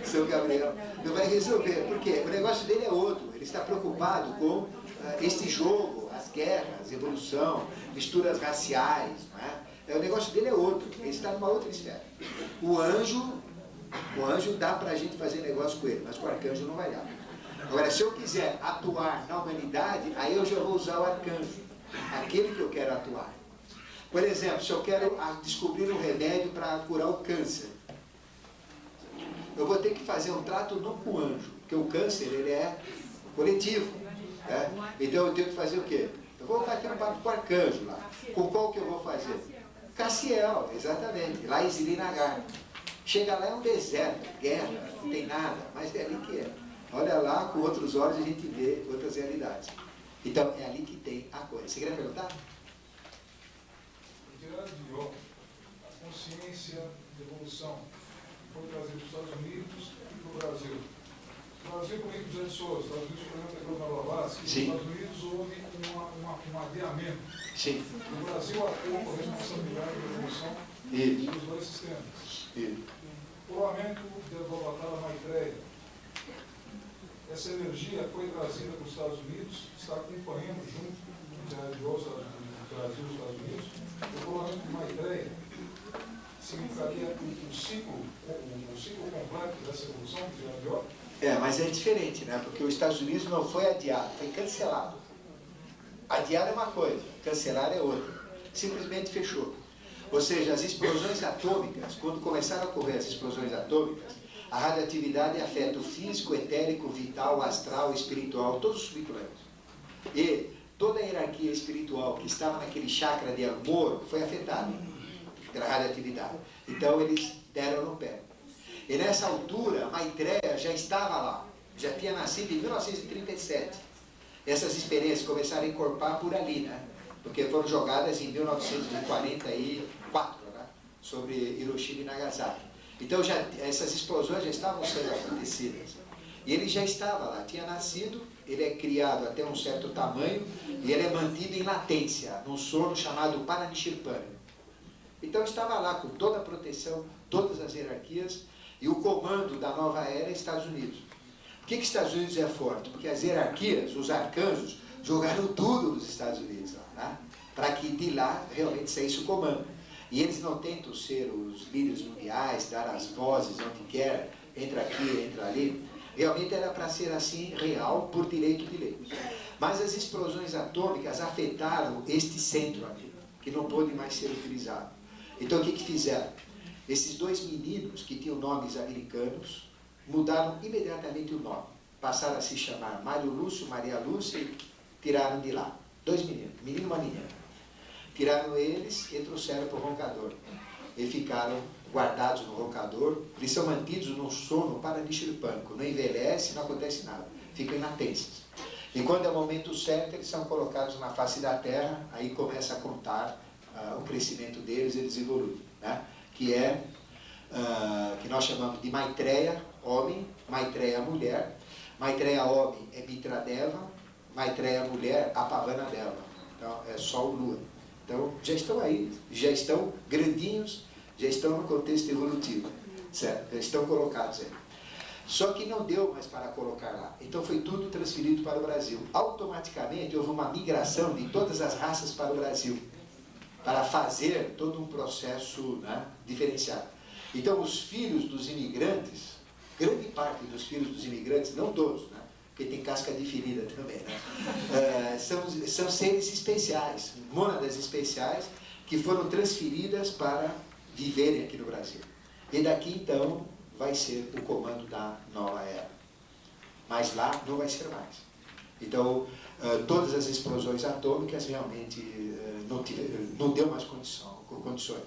São Gabriel. Não vai resolver. Por quê? O negócio dele é outro. Ele está preocupado com este jogo, as guerras, a evolução, misturas raciais. Não é? O negócio dele é outro. Ele está numa outra esfera. O anjo dá para a gente fazer negócio com ele, mas com o arcanjo não vai dar. Agora, se eu quiser atuar na humanidade, aí eu já vou usar o arcanjo. Aquele que eu quero atuar. Por exemplo, se eu quero descobrir um remédio para curar o câncer, eu vou ter que fazer um trato não com o anjo, porque o câncer ele é coletivo. Né? Então eu tenho que fazer o quê? Eu vou bater um papo com o arcanjo lá. Com qual que eu vou fazer? Cassiel, exatamente, lá em Srinagar. Chega lá é um deserto, guerra, não tem nada, mas é ali que é. Olha lá, com outros olhos a gente vê outras realidades. Então é ali que tem a coisa. Você queria perguntar? De Yoga, a consciência de evolução foi trazida para os Estados Unidos e para o Brasil. O Brasil, como ele já disse, os Estados Unidos, por exemplo, pegou na Blavatsky, nos Estados Unidos houve um adiamento. Sim. O Brasil atuou com responsabilidade de evolução dos dois sistemas. O lamento de Avatar Maitreya. Essa energia foi trazida para os Estados Unidos, está acompanhando junto de outros do Brasil e dos Estados Unidos. O rolamento de Maitreya significaria o ciclo completo dessa evolução que já deu? Mas é diferente, né? Porque os Estados Unidos não foi adiado, foi cancelado. Adiar é uma coisa, cancelar é outra. Simplesmente fechou. Ou seja, as explosões atômicas, quando começaram a ocorrer as explosões atômicas, a radioatividade afeta o físico, etérico, vital, astral, espiritual, todos os subplanos. E toda a hierarquia espiritual que estava naquele chakra de amor foi afetada pela radioatividade. Então eles deram no pé. E nessa altura, Maitreya já estava lá, já tinha nascido em 1937. Essas experiências começaram a encorpar por ali, né? Porque foram jogadas em 1944, né? Sobre Hiroshima e Nagasaki. Então essas explosões já estavam sendo acontecidas. E ele já estava lá, tinha nascido, ele é criado até um certo tamanho e ele é mantido em latência, num sono chamado Paranishirpana. Então estava lá com toda a proteção, todas as hierarquias e o comando da nova era é Estados Unidos. Por que Estados Unidos é forte? Porque as hierarquias, os arcanjos, jogaram tudo nos Estados Unidos, né? Para que de lá realmente saísse o comando. E eles não tentam ser os líderes mundiais, dar as vozes onde quer, entra aqui, entra ali. Realmente era para ser assim, real, por direito de lei. Mas as explosões atômicas afetaram este centro aqui, que não pôde mais ser utilizado. Então o que fizeram? Esses dois meninos, que tinham nomes americanos, mudaram imediatamente o nome. Passaram a se chamar Mário Lúcio, Maria Lúcia e tiraram de lá. Dois meninos, menino e uma menina. Tiraram eles e trouxeram para o roncador. E ficaram guardados no roncador. Eles são mantidos num sono paranishirpânico. Não envelhece, não acontece nada. Ficam inatêncios. E quando é o momento certo, eles são colocados na face da terra. Aí começa a contar o crescimento deles, eles evoluem. Né? Que nós chamamos de Maitreya, homem, Maitreya, mulher. Maitreya, homem, é Mitradeva. Maitreya, mulher, Apavana Deva. Então, é Sol, Lua. Então, já estão aí, já estão grandinhos, já estão no contexto evolutivo. Certo? Eles estão colocados aí. Só que não deu mais para colocar lá. Então foi tudo transferido para o Brasil. Automaticamente houve uma migração de todas as raças para o Brasil, para fazer todo um processo, né, diferenciado. Então os filhos dos imigrantes, grande parte dos filhos dos imigrantes, não todos, né, porque tem casca de ferida também, né, são seres especiais, mônadas especiais, que foram transferidas para viverem aqui no Brasil. E daqui então vai ser o comando da nova era. Mas lá não vai ser mais. Então, todas as explosões atômicas realmente não deu mais condições.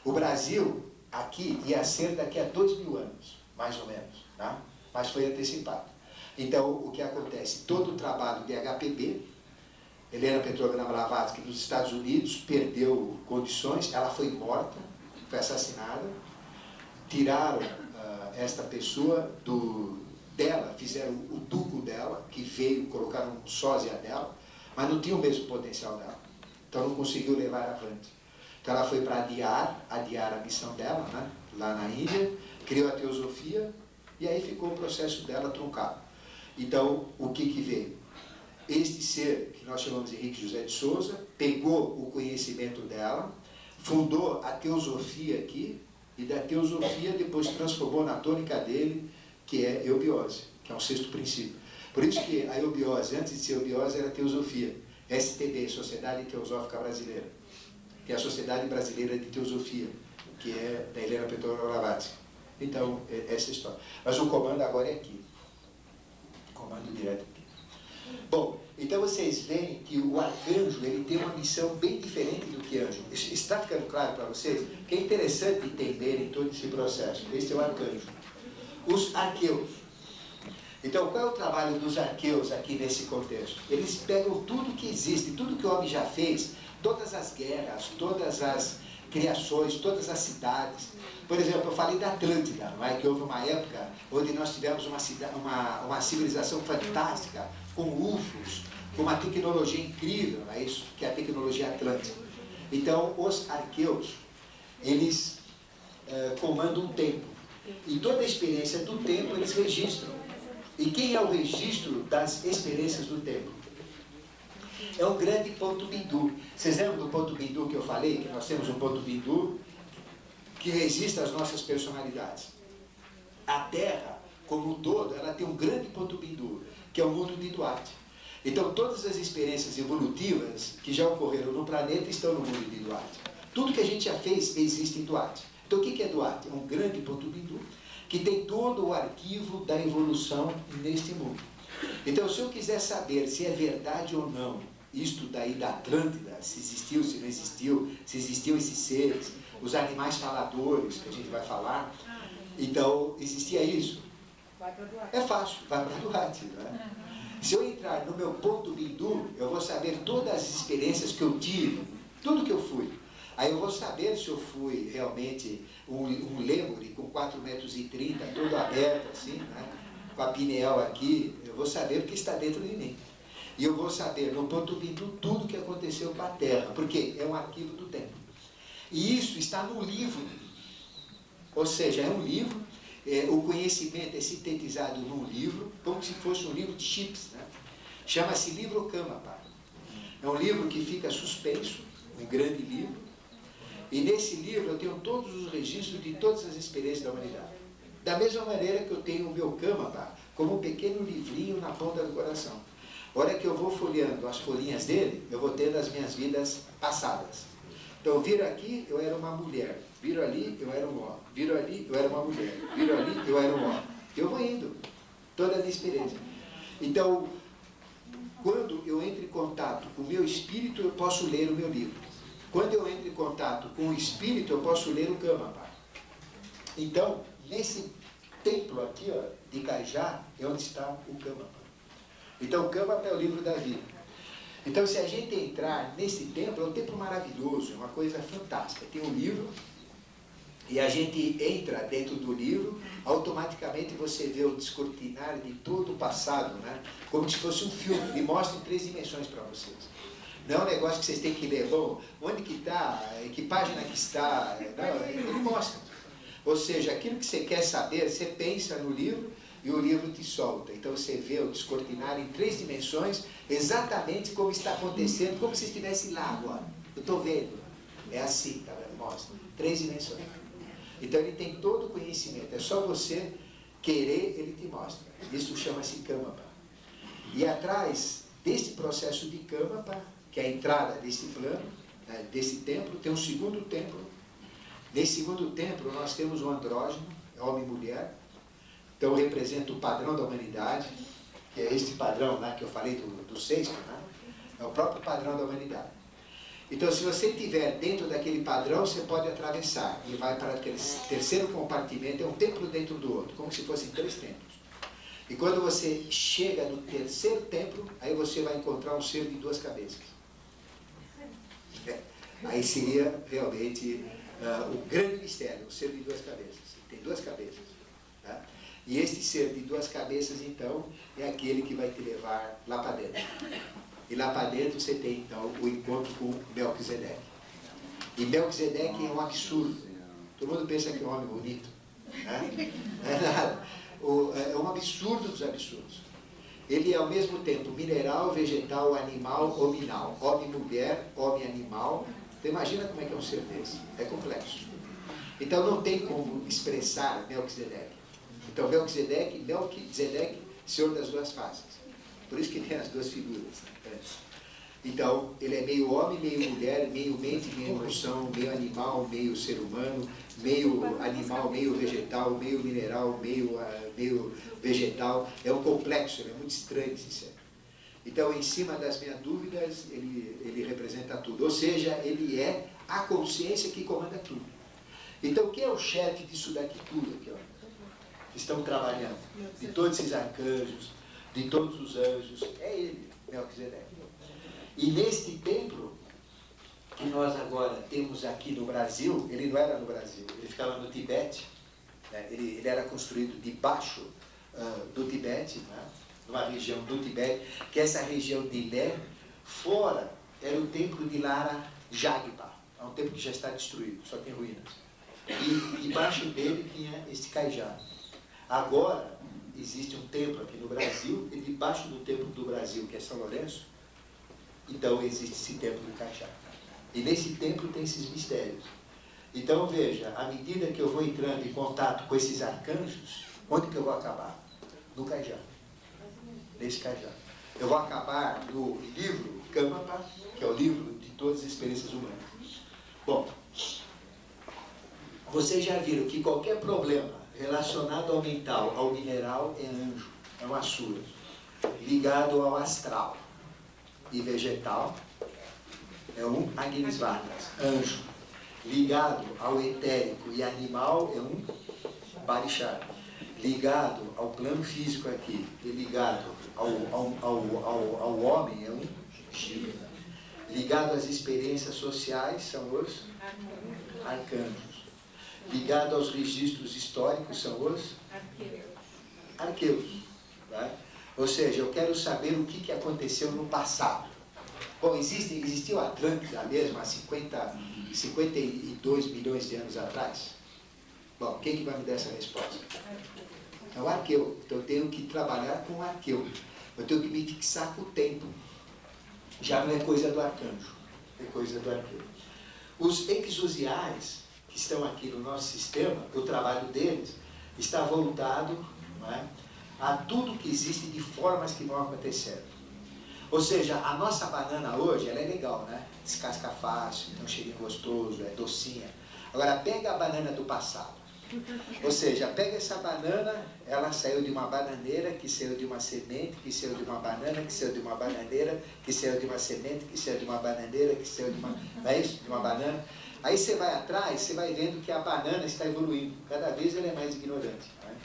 O Brasil, aqui, ia ser daqui a 2000 anos, mais ou menos, tá? Mas foi antecipado. Então, o que acontece? Todo o trabalho de HPB, Helena Petrovna Blavatsky, dos Estados Unidos, perdeu condições, ela foi morta, foi assassinada, tiraram esta pessoa dela, fizeram o duco dela, que veio, colocaram um sósia dela, mas não tinha o mesmo potencial dela. Então não conseguiu levar avante. Então ela foi para adiar a missão dela, né, lá na Índia, criou a teosofia, e aí ficou o processo dela truncado. Então, o que veio? Este ser, que nós chamamos de Henrique José de Souza, pegou o conhecimento dela, fundou a teosofia aqui, e da teosofia depois transformou na tônica dele, que é eubiose, que é um sexto princípio. Por isso que a eubiose, antes de ser eubiose, era teosofia. STB, Sociedade Teosófica Brasileira, que é a Sociedade Brasileira de Teosofia, que é da Helena Petrovna Blavatsky. Então, essa história. Mas o comando agora é aqui. O comando direto aqui. Bom, então vocês veem que o arcanjo, ele tem uma missão bem diferente do que anjo. Está ficando claro para vocês? Que é interessante entenderem todo esse processo. Este é o arcanjo. Os arqueus. Então, qual é o trabalho dos arqueus aqui nesse contexto? Eles pegam tudo que existe, tudo que o homem já fez, todas as guerras, todas as criações, todas as cidades. Por exemplo, eu falei da Atlântida, não é? Que houve uma época onde nós tivemos uma civilização fantástica, com UFOs, com uma tecnologia incrível, não é isso? Que é a tecnologia atlântica. Então, os arqueus, eles comandam o tempo. E toda a experiência do tempo eles registram. E quem é o registro das experiências do tempo? É um grande ponto bindu. Vocês lembram do ponto bindu que eu falei? Que nós temos um ponto bindu que registra as nossas personalidades. A Terra, como um todo, ela tem um grande ponto bindu, que é o mundo de Duarte. Então, todas as experiências evolutivas que já ocorreram no planeta estão no mundo de Duarte. Tudo que a gente já fez existe em Duarte. Então, o que é Duarte? É um grande ponto bindu que tem todo o arquivo da evolução neste mundo. Então, se eu quiser saber se é verdade ou não isto daí da Atlântida, se existiu, se não existiu, se existiam esses seres, os animais faladores, que a gente vai falar, então, existia isso? É fácil, vai para Duarte, não é? Se eu entrar no meu ponto bindu, eu vou saber todas as experiências que eu tive, tudo que eu fui. Aí eu vou saber se eu fui realmente um lêmure com 4,30 metros, todo aberto assim, né? Com a pineal aqui, eu vou saber o que está dentro de mim. E eu vou saber, no ponto bindu, tudo o que aconteceu com a Terra, porque é um arquivo do tempo. E isso está no livro, ou seja, é um livro, o conhecimento é sintetizado num livro, como se fosse um livro de chips, né? Chama-se Livro Kamapa. É um livro que fica suspenso, um grande livro, e nesse livro eu tenho todos os registros de todas as experiências da humanidade. Da mesma maneira que eu tenho o meu Kamapa como um pequeno livrinho na ponta do coração. A hora que eu vou folheando as folhinhas dele, eu vou tendo as minhas vidas passadas. Então, eu viro aqui, eu era uma mulher. Viro ali, eu era um homem. Viro ali, eu era uma mulher. Viro ali, eu era um homem. Eu vou indo. Toda a minha experiência. Então, quando eu entro em contato com o meu espírito, eu posso ler o meu livro. Quando eu entro em contato com o espírito, eu posso ler o Kamapa. Então, nesse templo aqui, ó, de Cajá, é onde está o Kamapa. Então, o Kamapa é o livro da vida. Então, se a gente entrar nesse templo, é um templo maravilhoso, é uma coisa fantástica. Tem um livro, e a gente entra dentro do livro, automaticamente você vê o descortinar de todo o passado, né? Como se fosse um filme, ele mostra em 3 dimensões para vocês. Não é um negócio que vocês têm que ler, bom, onde que está, em que página que está, não, ele mostra. Ou seja, aquilo que você quer saber, você pensa no livro e o livro te solta. Então você vê o descortinar em 3 dimensões, exatamente como está acontecendo, como se estivesse lá agora. Eu estou vendo. É assim, tá vendo? Mostra. 3 dimensões. Então ele tem todo o conhecimento. É só você querer, ele te mostra. Isso chama-se Kamapa. E atrás deste processo de Kamapa, que é a entrada deste plano, né, desse templo, tem um segundo templo. Nesse segundo templo nós temos o andrógeno, homem e mulher. Então representa o padrão da humanidade, que é este padrão, né, que eu falei do sexto, né? É o próprio padrão da humanidade. Então, se você estiver dentro daquele padrão, você pode atravessar e vai para o terceiro compartimento, é um templo dentro do outro, como se fossem 3 templos. E quando você chega no terceiro templo, aí você vai encontrar um ser de 2 cabeças. Aí seria realmente o grande mistério, o ser de 2 cabeças. Tem 2 cabeças. Tá? E este ser de 2 cabeças, então, é aquele que vai te levar lá para dentro. E lá para dentro você tem, então, o encontro com Melquisedeque. E Melquisedeque é um absurdo. Todo mundo pensa que é um homem bonito. Né? Não é nada. É um absurdo dos absurdos. Ele é ao mesmo tempo mineral, vegetal, animal, hominal. Homem, mulher, homem, animal. Então imagina como é que é um ser desse. É complexo. Então não tem como expressar Melquisedeque. Então Melquisedeque, senhor das 2 faces. Por isso que tem as 2 figuras. Então, ele é meio homem, meio mulher, meio mente, meio emoção, meio animal, meio ser humano, meio animal, meio vegetal, meio mineral, meio vegetal. É um complexo, ele é muito estranho esse ser. Então, em cima das minhas dúvidas, ele representa tudo. Ou seja, ele é a consciência que comanda tudo. Então, quem é o chefe disso daqui tudo aqui, ó? Que estão trabalhando? De todos esses arcanjos, de todos os anjos, é ele, Melquisedeque. E neste templo, que nós agora temos aqui no Brasil, ele não era no Brasil, ele ficava no Tibete, né? Ele era construído debaixo do Tibete, né? Numa região do Tibete, que essa região de Lé, fora, era o templo de Lara Jagpa, é um templo que já está destruído, só tem ruínas. E debaixo dele tinha este Cajá. Agora, existe um templo aqui no Brasil, e debaixo do templo do Brasil, que é São Lourenço, então existe esse templo do Cajá. E nesse templo tem esses mistérios. Então veja, à medida que eu vou entrando em contato com esses arcanjos, onde que eu vou acabar? No Cajá. Nesse Cajá. Eu vou acabar no livro Kamapa, que é o livro de todas as experiências humanas. Bom, vocês já viram que qualquer problema relacionado ao mental, ao mineral, é anjo, é um assura. Ligado ao astral e vegetal, é um Agnisvatas, anjo. Ligado ao etérico e animal, é um Barixá. Ligado ao plano físico aqui, e ligado ao homem, é um Shiva. Ligado às experiências sociais, são os arcanjos. Ligado aos registros históricos, são os arqueus. Tá? Ou seja, eu quero saber o que aconteceu no passado. Bom, existiu a Atlântida mesmo há 52 milhões de anos atrás? Bom, quem que vai me dar essa resposta? É o arqueu. Então eu tenho que trabalhar com o arqueu. Eu tenho que me fixar com o tempo. Já não é coisa do arcanjo, é coisa do arqueu. Os exusiais que estão aqui no nosso sistema, o trabalho deles está voltado, não é, a tudo que existe de formas que vão acontecendo. Ou seja, a nossa banana hoje, ela é legal, né? Descasca fácil, tem um cheirinho gostoso, é docinha. Agora, pega a banana do passado. Ou seja, pega essa banana, ela saiu de uma bananeira, que saiu de uma semente, que saiu de uma banana, que saiu de uma bananeira, que saiu de uma semente, que saiu de uma bananeira, que saiu de uma... Não é isso? De uma banana. Aí você vai atrás, você vai vendo que a banana está evoluindo. Cada vez ela é mais ignorante. Né?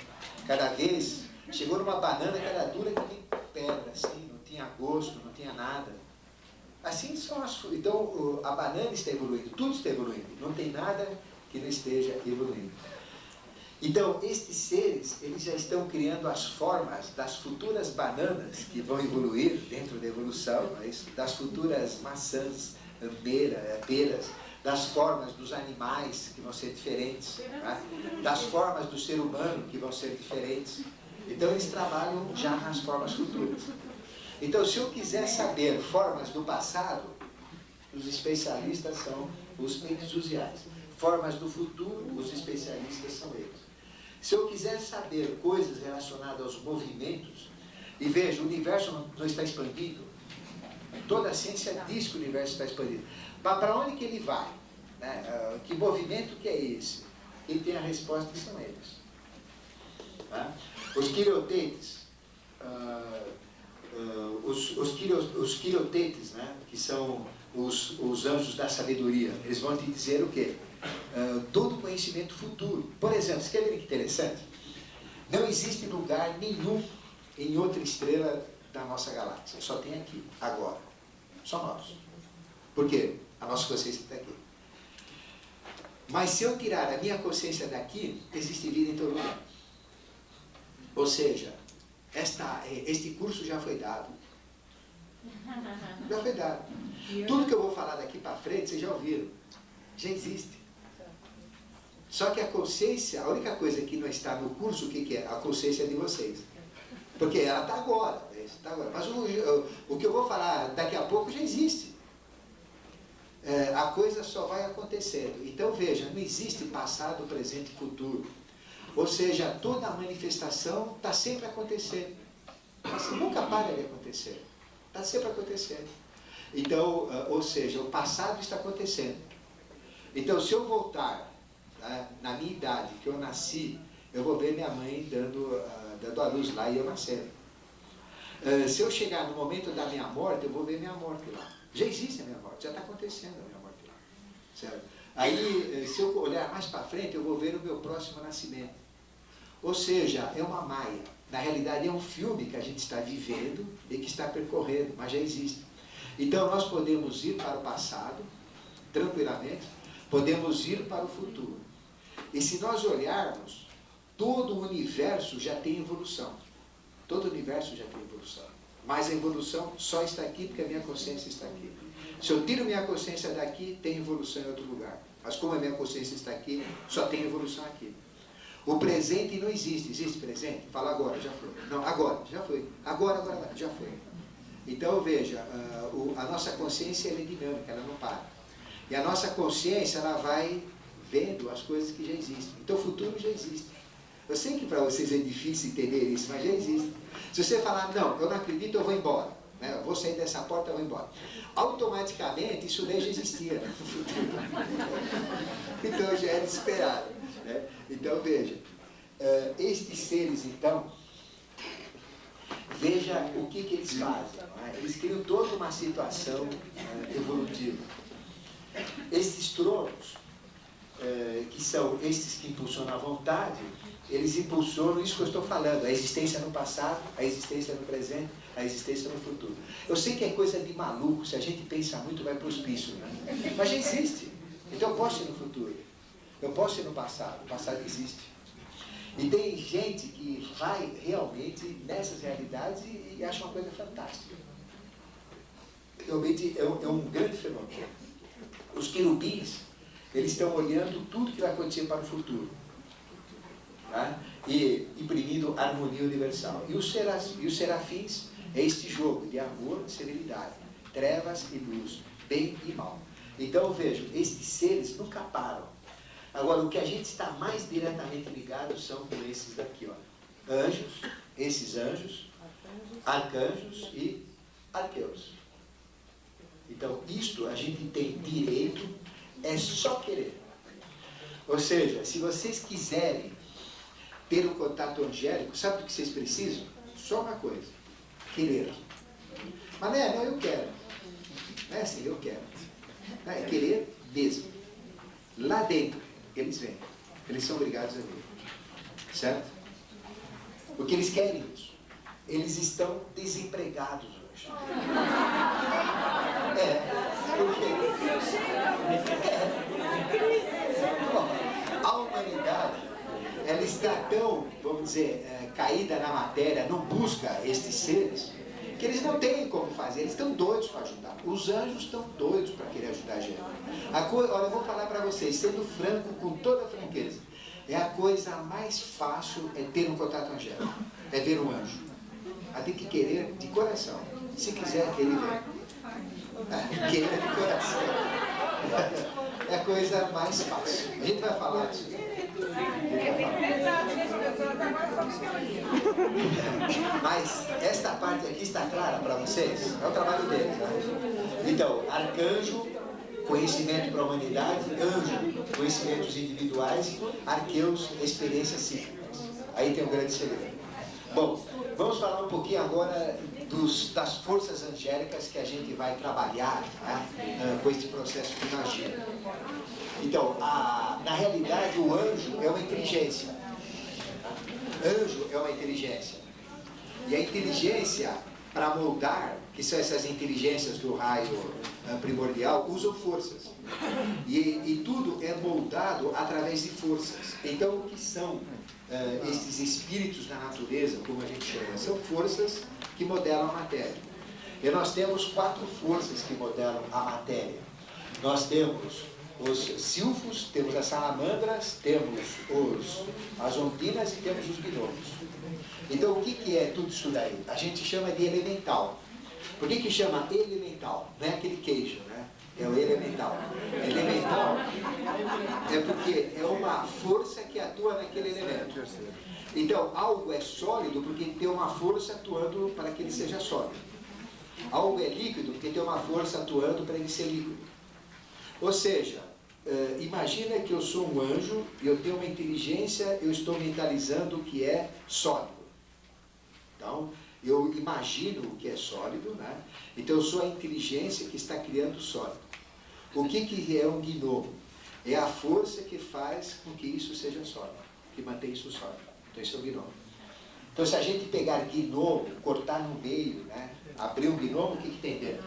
Cada vez, chegou numa banana que era dura que nem pedra, assim, não tinha gosto, não tinha nada. Assim são as... Então, a banana está evoluindo, tudo está evoluindo. Não tem nada que não esteja evoluindo. Então, estes seres, eles já estão criando as formas das futuras bananas que vão evoluir dentro da evolução, das futuras maçãs, peras, das formas dos animais, que vão ser diferentes, né? Das formas do ser humano, que vão ser diferentes. Então, eles trabalham já nas formas futuras. Então, se eu quiser saber formas do passado, os especialistas são os entusiastas. Formas do futuro, os especialistas são eles. Se eu quiser saber coisas relacionadas aos movimentos, e veja, o universo não está expandido. Toda a ciência diz que o universo está expandido. Mas para onde que ele vai? Né? Que movimento que é esse? Quem tem a resposta são eles. Tá? Os quiriotetes, os quiriotetes, né? Que são os anjos da sabedoria, eles vão te dizer o quê? Todo conhecimento futuro. Por exemplo, você quer ver que interessante? Não existe lugar nenhum em outra estrela da nossa galáxia. Só tem aqui, agora. Só nós. Por quê? A nossa consciência está aqui. Mas se eu tirar a minha consciência daqui, existe vida em todo lugar. Ou seja, este curso já foi dado. Já foi dado. Tudo que eu vou falar daqui para frente, vocês já ouviram. Já existe. Só que a consciência, a única coisa que não está no curso, o que é? A consciência de vocês. Porque ela está agora. Tá agora. Mas o que eu vou falar daqui a pouco já existe. A coisa só vai acontecendo. Então veja, não existe passado, presente e futuro. Ou seja, toda a manifestação está sempre acontecendo. Nunca para de acontecer. Está sempre acontecendo. Então, ou seja, o passado está acontecendo. Então, se eu voltar na minha idade, que eu nasci, eu vou ver minha mãe dando a luz lá e eu nascendo. Se eu chegar no momento da minha morte, eu vou ver minha morte lá. Já existe a minha morte, já está acontecendo a minha morte lá. Certo? Aí, se eu olhar mais para frente, eu vou ver o meu próximo nascimento. Ou seja, é uma maia. Na realidade, é um filme que a gente está vivendo e que está percorrendo, mas já existe. Então, nós podemos ir para o passado, tranquilamente, podemos ir para o futuro. E se nós olharmos, todo o universo já tem evolução. Todo o universo já tem evolução. Mas a evolução só está aqui porque a minha consciência está aqui. Se eu tiro minha consciência daqui, tem evolução em outro lugar. Mas como a minha consciência está aqui, só tem evolução aqui. O presente não existe. Existe presente? Fala agora, já foi. Não, agora, já foi. Agora, já foi. Então, veja, a nossa consciência ela é dinâmica, ela não para. E a nossa consciência, ela vai vendo as coisas que já existem. Então, o futuro já existe. Eu sei que para vocês é difícil entender isso, mas já existe. Se você falar, não, eu não acredito, eu vou embora. Né? Eu vou sair dessa porta, eu vou embora. Automaticamente, isso daí já existia no futuro. Então, já era esperado. Né? Então, veja, estes seres, então, veja o que eles fazem. Né? Eles criam toda uma situação evolutiva. Estes tronos, que são estes que impulsionam a vontade, eles impulsionam isso que eu estou falando, a existência no passado, a existência no presente, a existência no futuro. Eu sei que é coisa de maluco, se a gente pensa muito vai para o hospício, né? Mas já existe. Então eu posso ir no futuro, eu posso ir no passado, o passado existe. E tem gente que vai realmente nessas realidades e acha uma coisa fantástica. Realmente é um grande fenômeno. Os querubins, eles estão olhando tudo que vai acontecer para o futuro. Tá? E imprimindo harmonia universal. E os serafins é este jogo de amor e serenidade, trevas e luz, bem e mal. Então vejam, estes seres nunca param. Agora, o que a gente está mais diretamente ligado são com esses daqui, ó. Anjos, esses anjos, arcanjos e arqueus. Então, isto a gente tem direito, é só querer. Ou seja, se vocês quiserem ter um contato angélico, sabe do que vocês precisam? Só uma coisa, querer. Mas não, eu quero. Não é assim, eu quero. Não, é querer mesmo. Lá dentro, eles vêm. Eles são obrigados a vir. Certo? Porque eles querem isso. Eles estão desempregados hoje. A humanidade, ela está tão, vamos dizer, caída na matéria, não busca estes seres, que que eles não têm como fazer, eles estão doidos para ajudar. Os anjos estão doidos para querer ajudar a gente. Olha, eu vou falar para vocês, sendo franco, com toda franqueza, é a coisa mais fácil é ter um contato angélico, é ver um anjo. Mas tem que querer de coração. Se quiser, ele vem. Querer de coração. É a coisa mais fácil. A gente vai falar disso. Mas esta parte aqui está clara para vocês? É o trabalho deles, né? Então, arcanjo, conhecimento para a humanidade, anjo, conhecimentos individuais, arqueus, experiências cíclicas. Aí tem um grande segredo. Bom, vamos falar um pouquinho agora das forças angélicas que a gente vai trabalhar, né, com este processo de magia. Então, na realidade, o anjo é uma inteligência. Anjo é uma inteligência. E a inteligência, para moldar, que são essas inteligências do raio primordial, usam forças. E tudo é moldado através de forças. Então, o que são esses espíritos da natureza, como a gente chama? São forças que modelam a matéria. E nós temos 4 forças que modelam a matéria. Nós temos os silfos, temos as salamandras, temos as ondinas e temos os gnomos. Então, o que é tudo isso daí? A gente chama de elemental. Por que chama elemental? Não é aquele queijo, né? É o elemental. Elemental é porque é uma força que atua naquele elemento. Então, algo é sólido porque tem uma força atuando para que ele seja sólido. Algo é líquido porque tem uma força atuando para ele ser líquido. Ou seja, imagina que eu sou um anjo e eu tenho uma inteligência, eu estou mentalizando o que é sólido. Então, eu imagino o que é sólido, né? Então eu sou a inteligência que está criando o sólido. O que é um gnomo? É a força que faz com que isso seja sólido, que mantém isso sólido. Então isso é o gnomo. Então se a gente pegar gnomo, cortar no meio, né? Abrir um gnomo, o que tem dentro?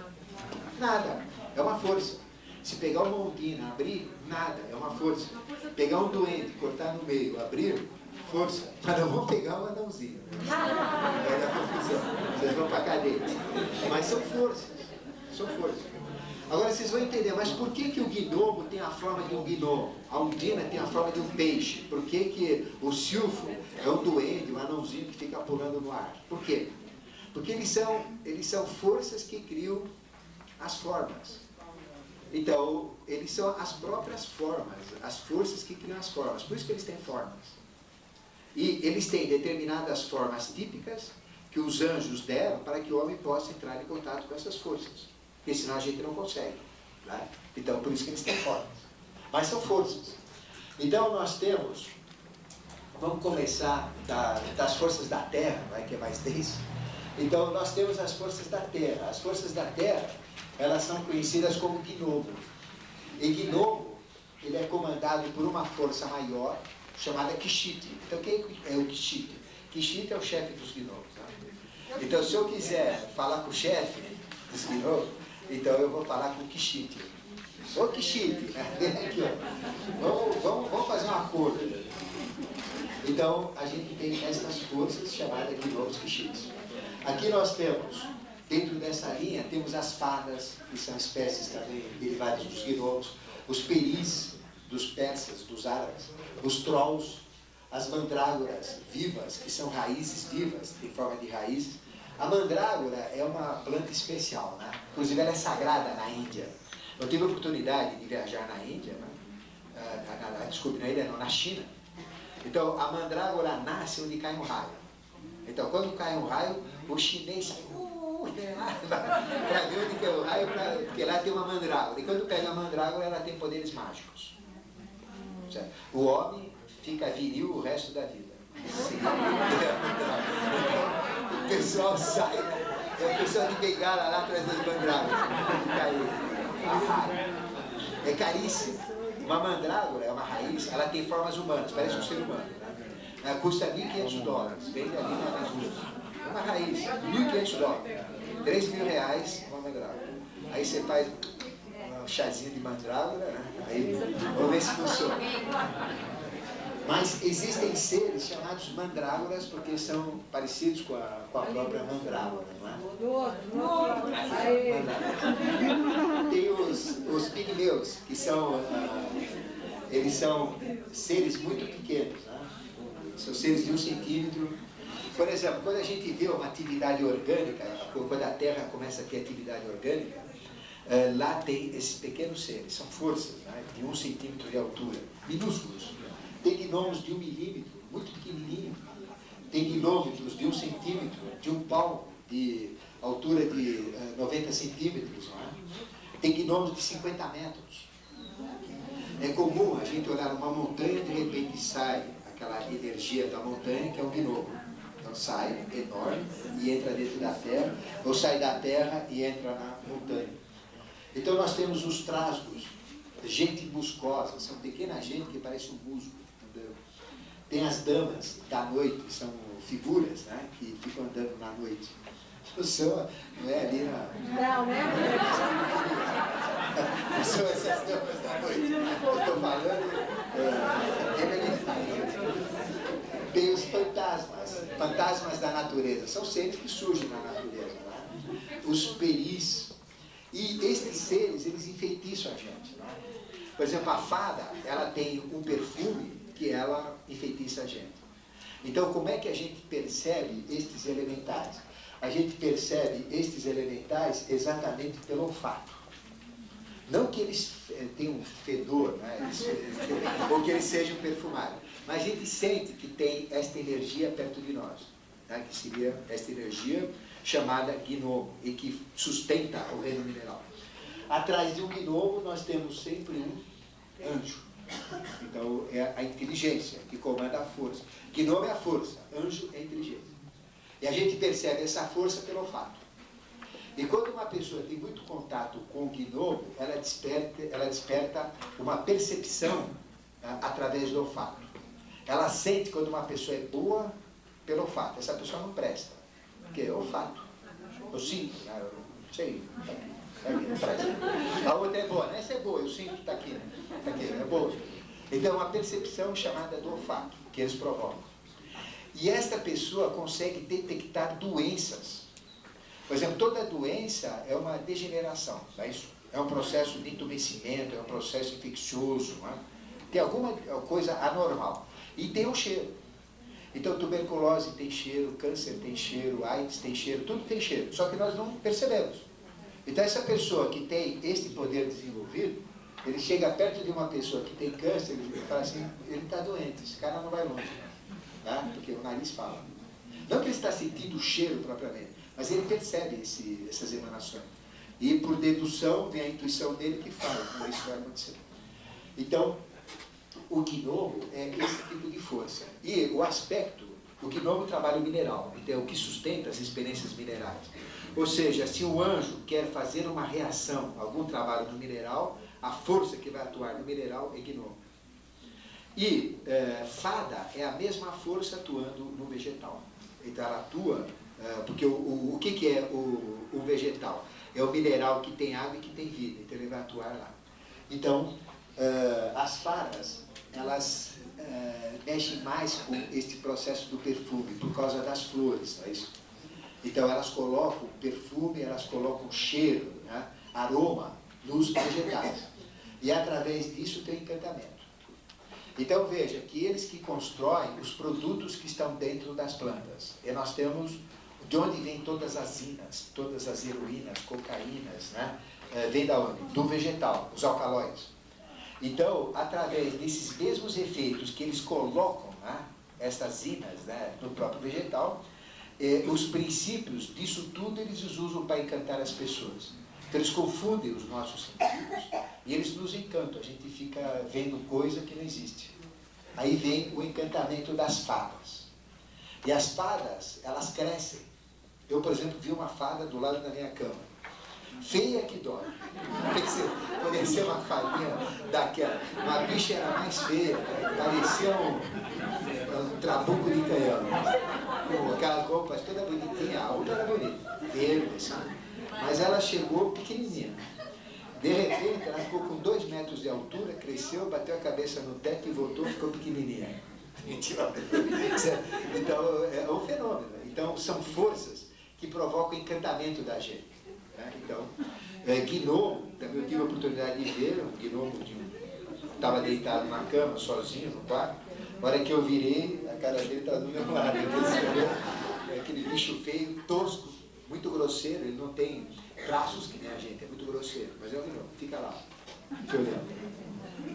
Nada, é uma força. Se pegar uma ondina, abrir, nada, é uma força. Pegar um duende, cortar no meio, abrir, força. Mas não vão pegar um anãozinho. Vai dar confusão. Vocês vão para a cadeia. Mas são forças. São forças. Agora vocês vão entender, mas por que o gnomo tem a forma de um gnomo? A ondina tem a forma de um peixe? Por que o silfo é um duende, um anãozinho que fica pulando no ar? Por quê? Porque eles são forças que criam as formas. Então, eles são as próprias formas, as forças que criam as formas. Por isso que eles têm formas. E eles têm determinadas formas típicas que os anjos deram para que o homem possa entrar em contato com essas forças. Porque senão a gente não consegue. Né? Então, por isso que eles têm formas. Mas são forças. Então, nós temos... Vamos começar das forças da Terra, que é mais denso. Então, nós temos as forças da Terra. As forças da Terra, elas são conhecidas como gnomo. E gnomo, ele é comandado por uma força maior, chamada Kshiti. Então, quem é o Kshiti? Kshiti é o chefe dos gnomos. Né? Então, se eu quiser falar com o chefe dos gnomos, então eu vou falar com o Kshiti. Ô Kshiti, vem aqui, ó. Vamos fazer um acordo. Então, a gente tem essas forças chamadas gnomos Kshitis. Aqui nós temos, dentro dessa linha, temos as fadas, que são espécies também derivadas dos gnomos, os peris, dos persas, dos árabes, os trolls, as mandrágoras vivas, que são raízes vivas, em forma de raízes. A mandrágora é uma planta especial, né? Inclusive ela é sagrada na Índia. Eu tive a oportunidade de viajar na Índia, né? Desculpe, na Índia não, na China. Então a mandrágora nasce onde cai um raio. Então quando cai um raio, o chinês sai para ver onde é o raio, porque lá tem uma mandrágora. E quando pega a mandrágora, ela tem poderes mágicos. Certo? O homem fica viril o resto da vida. O pessoal sai, o pessoal de bengala lá atrás das mandrágoras. É caríssimo. Uma mandrágora é uma raiz, ela tem formas humanas, parece um ser humano. Né? Custa $1.500, vende ali na Rússia. É uma raiz, $1.500, R$3.000 uma mandrágora. Aí você faz um chazinho de mandrágora, né? Aí vamos ver se funciona. Mas existem seres chamados mandrágoras porque são parecidos com a própria mandrágora, não é? No outro. Aí. Tem os pigmeus, que são, eles são seres muito pequenos, né? São seres de 1 centímetro. Por exemplo, quando a gente vê uma atividade orgânica, quando a Terra começa a ter atividade orgânica, lá tem esses pequenos seres, são forças, né? De 1 centímetro de altura, minúsculos. Tem gnomos de 1 milímetro, muito pequenininho. Tem gnômetros de 1 centímetro, de 1 palmo, de altura de 90 centímetros. Não é? Tem gnomos de 50 metros. É comum a gente olhar uma montanha e de repente sai aquela energia da montanha, que é um gnomo. Então sai enorme e entra dentro da terra, ou sai da terra e entra na montanha. Então nós temos os trasgos, gente muscosa, são pequena gente que parece um musgo. Entendeu? Tem as damas da noite, são figuras, né, que ficam andando na noite. Não é ali na... Não, né? São essas damas da noite. Eu estou falando... Tem os fantasmas da natureza. São seres que surgem na natureza. Né? Os peris. E estes seres, eles enfeitiçam a gente. Né? Por exemplo, a fada, ela tem um perfume que ela enfeitiça a gente. Então, como é que a gente percebe estes elementais? A gente percebe estes elementais exatamente pelo olfato. Não que eles tenham um fedor, né? Ou que eles sejam perfumados, mas a gente sente que tem esta energia perto de nós, né? Que seria esta energia chamada gnomo, e que sustenta o reino mineral. Atrás de um gnomo nós temos sempre um anjo. Então é a inteligência que comanda a força. Gnomo é a força, anjo é a inteligência. E a gente percebe essa força pelo olfato. E quando uma pessoa tem muito contato com o gnomo, ela desperta uma percepção, né, através do olfato. Ela sente quando uma pessoa é boa pelo olfato. Essa pessoa não presta, porque é olfato. Eu sinto, né? Eu não sei, está aqui, não presta. A outra é boa, essa é boa, eu sinto que está aqui, está aqui, é boa. Então é uma percepção chamada do olfato, que eles provocam. E esta pessoa consegue detectar doenças. Por exemplo, toda doença é uma degeneração, não é isso? É um processo de entumecimento, é um processo infeccioso, não é? Tem alguma coisa anormal. E tem um cheiro. Então, tuberculose tem cheiro, câncer tem cheiro, AIDS tem cheiro, tudo tem cheiro. Só que nós não percebemos. Então, essa pessoa que tem este poder desenvolvido, ele chega perto de uma pessoa que tem câncer, ele fala assim, ele está doente, esse cara não vai longe. Tá? Porque o nariz fala. Não que ele está sentindo o cheiro propriamente, mas ele percebe essas emanações. E por dedução, vem a intuição dele que fala como isso vai acontecer. Então, o gnomo é esse tipo de força. E o aspecto, o gnomo trabalha o mineral, então é o que sustenta as experiências minerais. Ou seja, se o anjo quer fazer uma reação, algum trabalho no mineral, a força que vai atuar no mineral é gnomo. E fada é a mesma força atuando no vegetal. Então ela atua, porque o que é o vegetal? É o mineral que tem água e que tem vida, então ele vai atuar lá. Então, as fadas, elas mexem mais com este processo do perfume, por causa das flores, não é isso? Então elas colocam perfume, elas colocam cheiro, né, aroma nos vegetais. E através disso tem encantamento. Então veja que eles que constroem os produtos que estão dentro das plantas. E nós temos de onde vêm todas as inas, todas as heroínas, cocaínas, né? Vem da onde? Do vegetal, os alcaloides. Então, através desses mesmos efeitos que eles colocam, né, essas inas, né, no próprio vegetal, os princípios disso tudo eles usam para encantar as pessoas. Então eles confundem os nossos sentidos e eles nos encantam. A gente fica vendo coisa que não existe. Aí vem o encantamento das fadas. E as fadas, elas crescem. Eu, por exemplo, vi uma fada do lado da minha cama. Feia que dói. Poderia ser uma fadinha daquela. Uma bicha era mais feia, parecia um trabuco de canhão. Com aquelas roupas toda bonitinha, a outra era bonita, verde, assim. Mas ela chegou pequenininha. De repente, ela ficou com 2 metros de altura, cresceu, bateu a cabeça no teto e voltou, ficou pequenininha. Então, é um fenômeno. Então, são forças que provoca o encantamento da gente. Né? Então, gnomo, também eu tive a oportunidade de ver, um gnomo estava deitado na cama, sozinho, no quarto. Na hora que eu virei, a cara dele estava do meu lado. É aquele bicho feio, tosco, muito grosseiro, ele não tem braços que nem a gente, é muito grosseiro. Mas é um gnomo, fica lá, te olhando.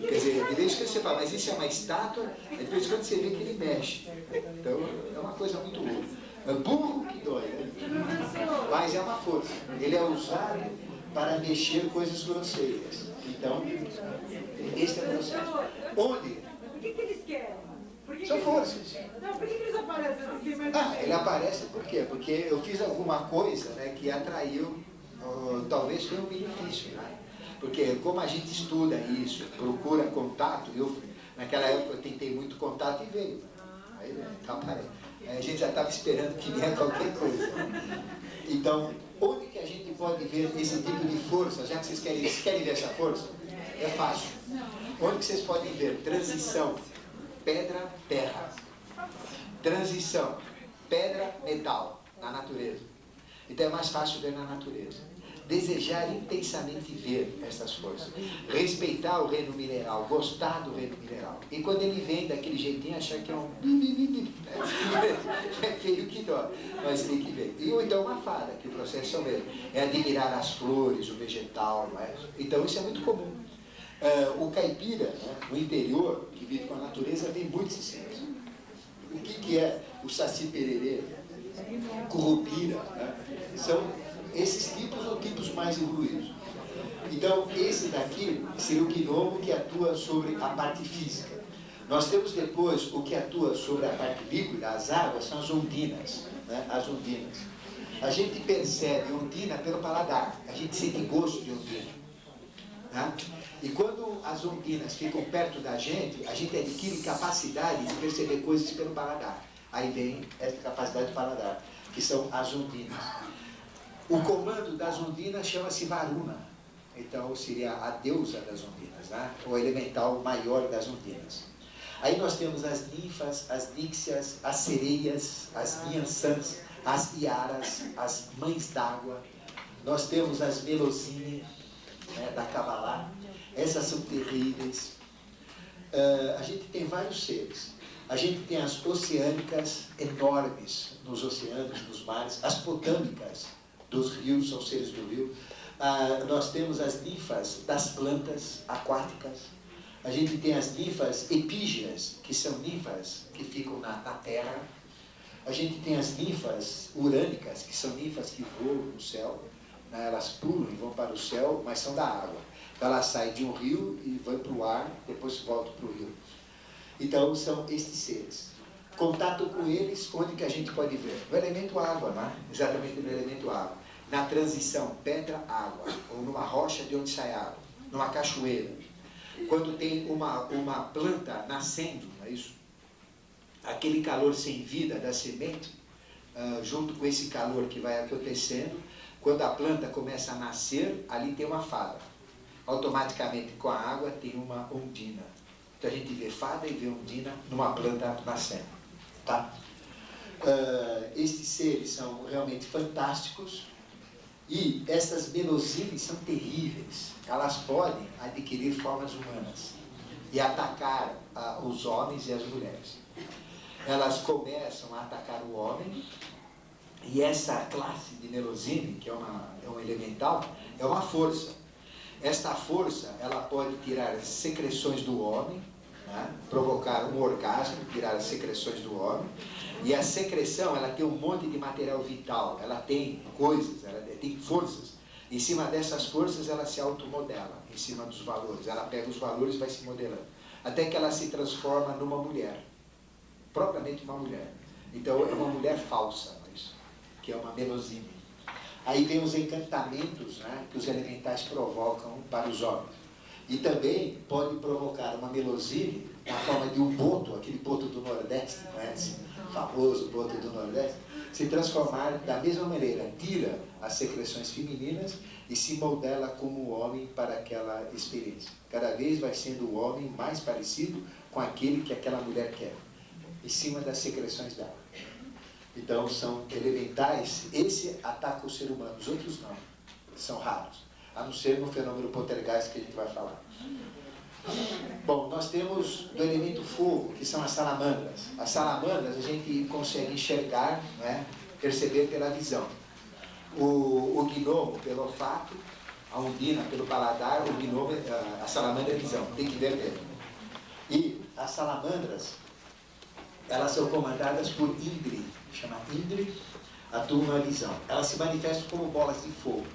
Quer dizer, de vez em quando você fala, mas isso é uma estátua, de vez em quando você vê que ele mexe. Então, é uma coisa muito boa. É burro que dói, né? Mas é uma força. Ele é usado para mexer coisas grosseiras. Então, esse é o processo. Onde? O que eles querem? São forças. Não, por que eles aparecem assim? Ele aparece por quê? Porque eu fiz alguma coisa, né, que atraiu, talvez foi um benefício, né? Porque como a gente estuda isso, procura contato, naquela época eu tentei muito contato e veio. Aí aparece. A gente já estava esperando que vinha qualquer coisa. Então, onde que a gente pode ver esse tipo de força? Já que vocês querem ver essa força? É fácil. Onde que vocês podem ver? Transição, pedra, terra. Transição, pedra, metal, na natureza. Então é mais fácil ver na natureza. Desejar intensamente ver essas forças. Respeitar o reino mineral, gostar do reino mineral. E quando ele vem daquele jeitinho, achar que é um... é feio que dói, mas tem que ver. E ou então uma fada, que o processo é o mesmo. É admirar as flores, o vegetal, não é? Então isso é muito comum. O caipira, né, no interior, que vive com a natureza, tem muito esse senso. O que é o saci pererê, curupira, né? São esses tipos ou tipos mais evoluídos. Então, esse daqui seria o gnomo que atua sobre a parte física. Nós temos depois o que atua sobre a parte líquida, as águas, são as ondinas. Né? As ondinas. A gente percebe ondina pelo paladar, a gente sente gosto de ondina. Né? E quando as ondinas ficam perto da gente adquire capacidade de perceber coisas pelo paladar. Aí vem essa capacidade de paladar, que são as ondinas. O comando das ondinas chama-se Varuna. Então seria a deusa das ondinas, né? O elemental maior das ondinas. Aí nós temos as ninfas, as níxias, as sereias, as nhansãs, as iaras, as mães d'água. Nós temos as melosine, né, da Kabbalah. Essas são terríveis. A gente tem vários seres. A gente tem as oceânicas enormes nos oceanos, nos mares, as potâmicas dos rios, são seres do rio. Nós temos as ninfas das plantas aquáticas. A gente tem as ninfas epígeas, que são ninfas que ficam na terra. A gente tem as ninfas urânicas, que são ninfas que voam no céu. Né? Elas pulam e vão para o céu, mas são da água. Então elas saem de um rio e vão para o ar, depois voltam para o rio. Então são estes seres. Contato com eles, onde que a gente pode ver? No elemento água, né? Exatamente no elemento água. Na transição pedra-água, ou numa rocha de onde sai água, numa cachoeira. Quando tem uma planta nascendo, não é isso? Aquele calor sem vida da semente, junto com esse calor que vai acontecendo, quando a planta começa a nascer, ali tem uma fada. Automaticamente com a água tem uma ondina. Então a gente vê fada e vê ondina numa planta nascendo. Tá? Estes seres são realmente fantásticos e essas melosines são terríveis. Elas podem adquirir formas humanas e atacar os homens e as mulheres. Elas começam a atacar o homem e essa classe de melosine, que é um elemental, é uma força. Esta força, ela pode tirar secreções do homem, né? Provocar um orgasmo, tirar as secreções do homem. E a secreção, ela tem um monte de material vital, ela tem coisas, ela tem forças. Em cima dessas forças, ela se automodela, em cima dos valores. Ela pega os valores e vai se modelando. Até que ela se transforma numa mulher, propriamente uma mulher. Então, é uma mulher falsa, que é uma melosine. Aí vem os encantamentos, né, que os elementais provocam para os homens. E também pode provocar uma melosine na forma de um boto, aquele boto do Nordeste, conhece? O famoso boto do Nordeste, se transformar da mesma maneira, tira as secreções femininas e se modela como homem para aquela experiência. Cada vez vai sendo o homem mais parecido com aquele que aquela mulher quer, em cima das secreções dela. Então, são elementais. Esse ataca o ser humano, os outros não. São raros. A não ser no fenômeno poltergeist que a gente vai falar. Bom, nós temos do elemento fogo, que são as salamandras. As salamandras a gente consegue enxergar, não é? Perceber pela visão. O gnomo pelo olfato, a undina pelo paladar, o gnomo, a salamandra é visão, tem que ver dentro. E as salamandras, elas são comandadas por Indri, chama Indri, a turma visão. Elas se manifestam como bolas de fogo.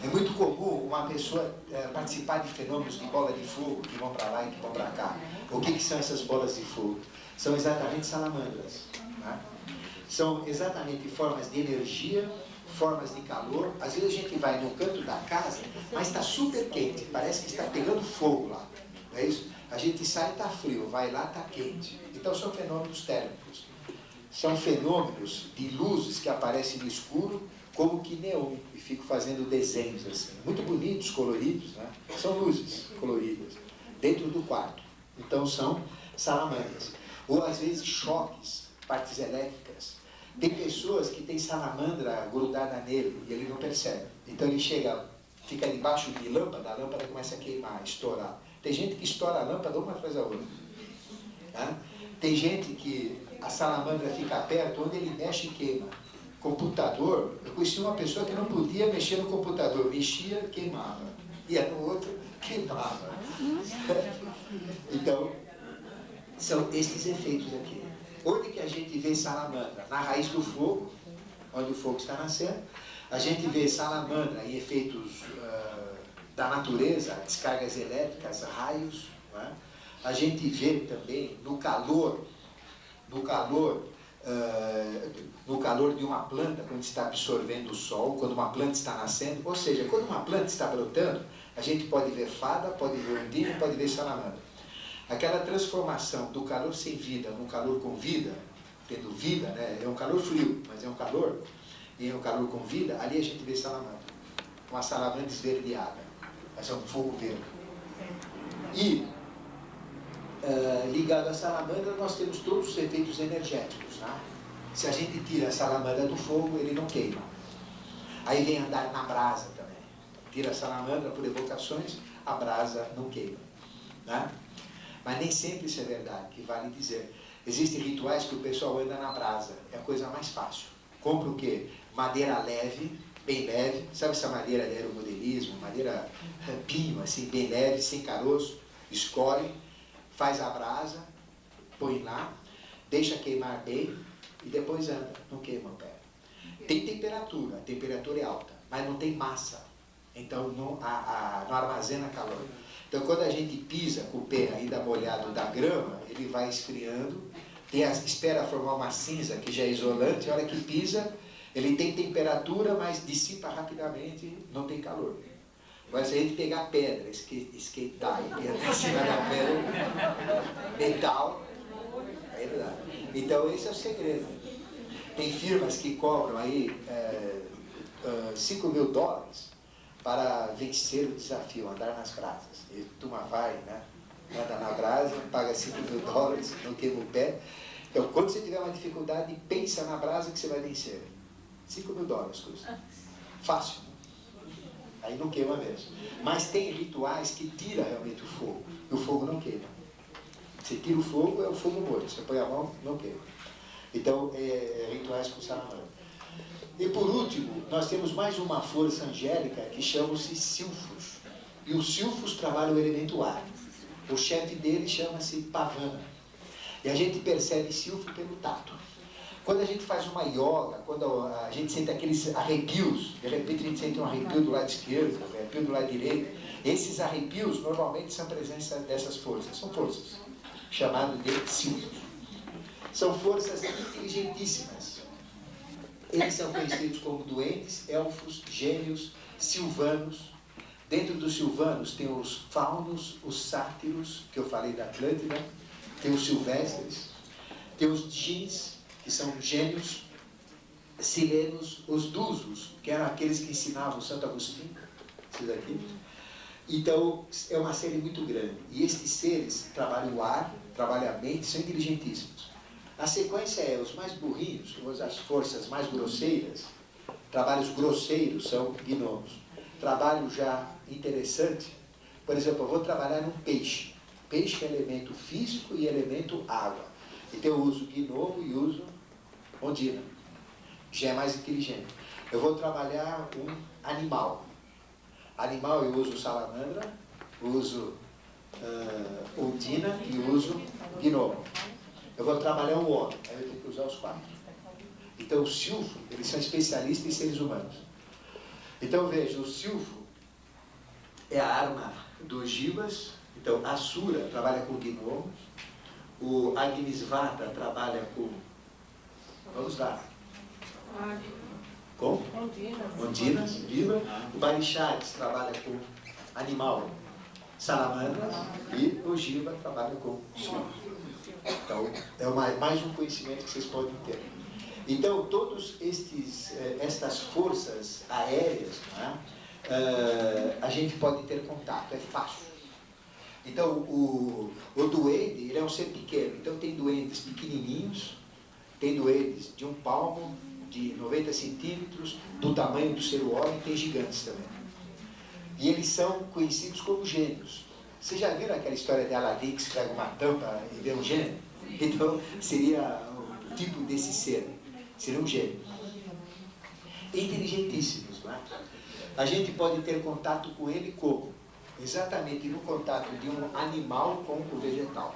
É muito comum uma pessoa participar de fenômenos de bola de fogo, que vão para lá e que vão para cá. O que são essas bolas de fogo? São exatamente salamandras. Né? São exatamente formas de energia, formas de calor. Às vezes a gente vai no canto da casa, mas está super quente, parece que está pegando fogo lá. Não é isso? A gente sai e está frio, vai lá está quente. Então são fenômenos térmicos. São fenômenos de luzes que aparecem no escuro, como que neon, e fico fazendo desenhos assim, muito bonitos, coloridos, né? São luzes coloridas, dentro do quarto. Então são salamandras. Ou às vezes choques, partes elétricas. Tem pessoas que têm salamandra grudada nele e ele não percebe. Então ele chega, fica debaixo de lâmpada, a lâmpada começa a queimar, estourar. Tem gente que estoura a lâmpada uma atrás da outra. Né? Tem gente que a salamandra fica perto, onde ele mexe e queima. Computador, eu conheci uma pessoa que não podia mexer no computador, mexia, queimava. Ia no outro, queimava. Então, são esses efeitos aqui. Onde que a gente vê salamandra? Na raiz do fogo, onde o fogo está nascendo. A gente vê salamandra em efeitos da natureza, descargas elétricas, raios. Não é? A gente vê também no calor de uma planta, quando está absorvendo o sol, quando uma planta está nascendo, ou seja, quando uma planta está brotando, a gente pode ver fada, pode ver undina, pode ver salamandra. Aquela transformação do calor sem vida num calor com vida, tendo vida, né? É um calor frio, mas é um calor, e é um calor com vida, ali a gente vê salamandra. Uma salamandra esverdeada, mas é um fogo verde. E ligado à salamandra, nós temos todos os efeitos energéticos. Né? Se a gente tira a salamandra do fogo, ele não queima. Aí vem andar na brasa também. Tira a salamandra por evocações, a brasa não queima. Né? Mas nem sempre isso é verdade, que vale dizer. Existem rituais que o pessoal anda na brasa, é a coisa mais fácil. Compra o quê? Madeira leve, bem leve, sabe essa madeira de aeromodelismo, madeira pinho, assim, bem leve, sem caroço, escolhe, faz a brasa, põe lá, deixa queimar bem e depois anda, não queima o pé. Tem temperatura, a temperatura é alta, mas não tem massa, então não armazena calor. Então quando a gente pisa com o pé ainda molhado da grama, ele vai esfriando, espera formar uma cinza que já é isolante, a hora que pisa, ele tem temperatura, mas dissipa rapidamente, não tem calor. Agora, se a gente pegar pedra, esquentar e entrar em cima da pedra, metal, aí não dá. Então, esse é o segredo. Tem firmas que cobram aí $5 mil para vencer o desafio, andar nas brasas. E a turma vai, né? Anda na brasa, paga $5 mil, não queima o pé. Então, quando você tiver uma dificuldade, pensa na brasa que você vai vencer. $5 mil custa. Fácil. Aí não queima mesmo. Mas tem rituais que tiram realmente o fogo. E o fogo não queima. Você tira o fogo, é o fogo morto. Você põe a mão, não queima. Então, rituais com salamandra. E por último, nós temos mais uma força angélica que chama-se Silfos. E os Silfos trabalham o elemento ar. O chefe dele chama-se Pavana. E a gente percebe Silfo pelo tato. Quando a gente faz uma yoga, quando a gente sente aqueles arrepios, de repente a gente sente um arrepio do lado esquerdo, um arrepio do lado direito, esses arrepios normalmente são presença dessas forças, são forças, chamadas de Silfos. São forças inteligentíssimas. Eles são conhecidos como duendes, elfos, gênios, silvanos. Dentro dos silvanos tem os faunos, os sátiros, que eu falei da Atlântida, tem os silvestres, tem os djinns, que são gênios, silenos, os dusos, que eram aqueles que ensinavam Santo Agostinho, esses aqui. Então, é uma série muito grande. E estes seres trabalham o ar, trabalham a mente, são inteligentíssimos. A sequência é os mais burrinhos, as forças mais grosseiras, trabalhos grosseiros são gnomos. Trabalho já interessante, por exemplo, eu vou trabalhar num peixe. Peixe é elemento físico e elemento água. Então eu uso gnomo e uso ondina. Já é mais inteligente. Eu vou trabalhar um animal. Animal eu uso salamandra, uso ondina e uso gnomo. Eu vou trabalhar o homem, aí eu tenho que usar os 4. Então o silfo, eles são especialistas em seres humanos. Então veja, o silfo é a arma dos Jivas. Então Asura trabalha com gnomos, o Agnisvata trabalha com... Vamos lá. Com? Ondinas, viva. O Barishares trabalha com animal, salamandras, e o Jiva trabalha com silfo. Então, é mais um conhecimento que vocês podem ter. Então, todas estas forças aéreas, né, a gente pode ter contato, é fácil. Então, o duende, ele é um ser pequeno. Então, tem duendes pequenininhos, tem duendes de 1 palmo, de 90 centímetros, do tamanho do ser homem, tem gigantes também. E eles são conhecidos como gênios. Vocês já viram aquela história de Aladdin que se pega uma tampa e vê um gênio? Então, seria o tipo desse ser. Seria um gênio. Inteligentíssimos, não é? A gente pode ter contato com ele como? Exatamente no contato de um animal com o vegetal.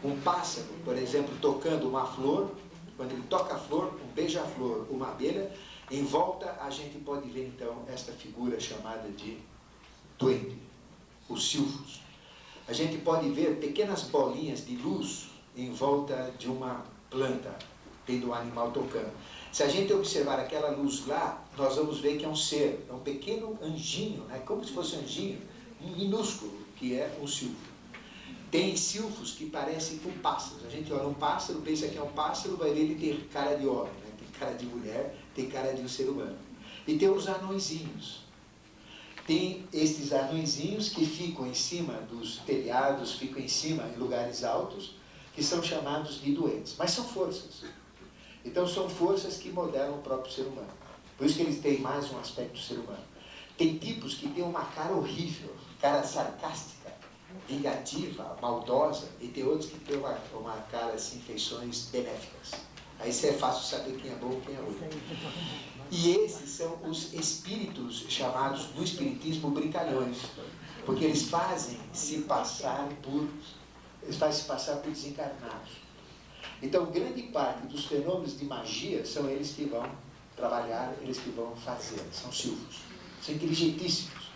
Um pássaro, por exemplo, tocando uma flor, quando ele toca a flor, um beija-flor, uma abelha, em volta a gente pode ver então esta figura chamada de duende, os silfos. A gente pode ver pequenas bolinhas de luz em volta de uma planta, tendo um animal tocando. Se a gente observar aquela luz lá, nós vamos ver que é um ser, é um pequeno anjinho, né? Como se fosse um anjinho, um minúsculo, que é um silfo. Tem silfos que parecem com pássaros. A gente olha um pássaro, pensa que é um pássaro, vai ver ele tem cara de homem, né? Tem cara de mulher, tem cara de um ser humano. E tem os anõezinhos. Tem estes anõezinhos que ficam em cima dos telhados, ficam em cima em lugares altos, que são chamados de duendes. Mas são forças. Então são forças que modelam o próprio ser humano. Por isso que eles têm mais um aspecto ser humano. Tem tipos que têm uma cara horrível, cara sarcástica, vingativa, maldosa, e tem outros que têm uma cara assim, feições benéficas. Aí é fácil saber quem é bom e quem é ruim. E esses são os espíritos chamados no espiritismo brincalhões, porque eles fazem se passar por desencarnados. Então, grande parte dos fenômenos de magia são eles que vão trabalhar, eles que vão fazer, são silfos, são inteligentíssimos.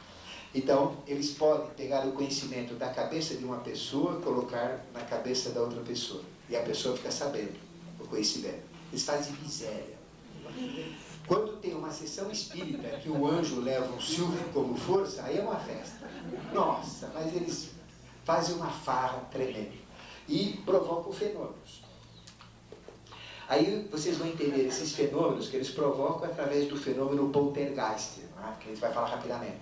Então, eles podem pegar o conhecimento da cabeça de uma pessoa e colocar na cabeça da outra pessoa, e a pessoa fica sabendo o conhecimento. Eles fazem miséria. Quando tem uma sessão espírita que o anjo leva um silfo como força, aí é uma festa. Nossa, mas eles fazem uma farra tremenda e provocam fenômenos. Aí vocês vão entender esses fenômenos que eles provocam através do fenômeno poltergeist, né? Que a gente vai falar rapidamente.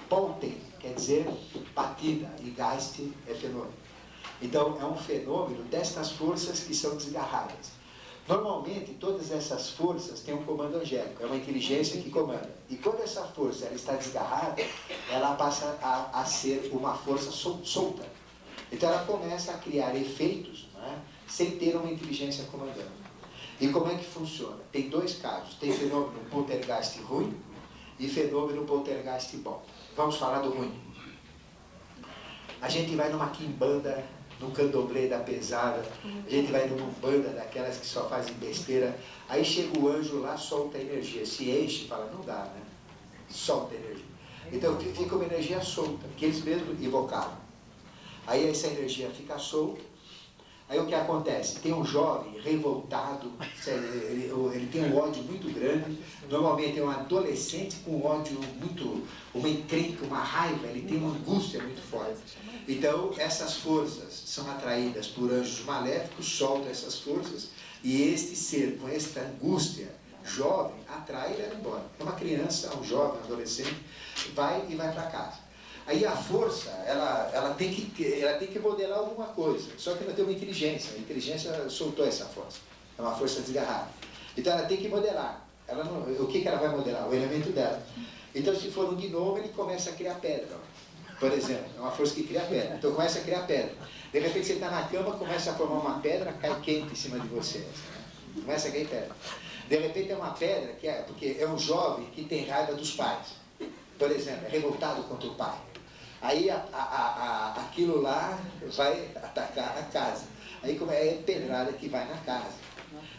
Polter quer dizer batida e geist é fenômeno. Então é um fenômeno destas forças que são desgarradas. Normalmente todas essas forças têm um comando angélico, é uma inteligência que comanda. E quando essa força ela está desgarrada, ela passa a ser uma força solta. Então ela começa a criar efeitos, né, sem ter uma inteligência comandando. E como é que funciona? Tem 2 casos. Tem fenômeno poltergeist ruim e fenômeno poltergeist bom. Vamos falar do ruim. A gente vai numa quimbanda, num candomblé da pesada, a gente vai numa banda daquelas que só fazem besteira, aí chega o anjo lá, solta a energia, se enche, fala, não dá, né? Solta a energia. Então fica uma energia solta, que eles mesmos invocaram. Aí essa energia fica solta. Aí o que acontece? Tem um jovem revoltado, ele tem um ódio muito grande, normalmente é um adolescente com ódio muito, uma encrenca, uma raiva, ele tem uma angústia muito forte. Então essas forças são atraídas por anjos maléficos, soltam essas forças, e este ser com esta angústia jovem atrai e leva embora. É uma criança, um jovem, um adolescente, vai para casa. Aí a força, ela tem que modelar alguma coisa, só que ela tem uma inteligência, a inteligência soltou essa força. É uma força desgarrada. Então ela tem que modelar. Ela não, o que ela vai modelar? O elemento dela. Então se for um gnomo, ele começa a criar pedra. Por exemplo, é uma força que cria pedra. Então começa a criar pedra. De repente você está na cama, começa a formar uma pedra, cai quente em cima de você. Começa a cair pedra. De repente é uma pedra, porque é um jovem que tem raiva dos pais. Por exemplo, é revoltado contra o pai. Aí aquilo lá vai atacar a casa. Aí como é pedrada que vai na casa.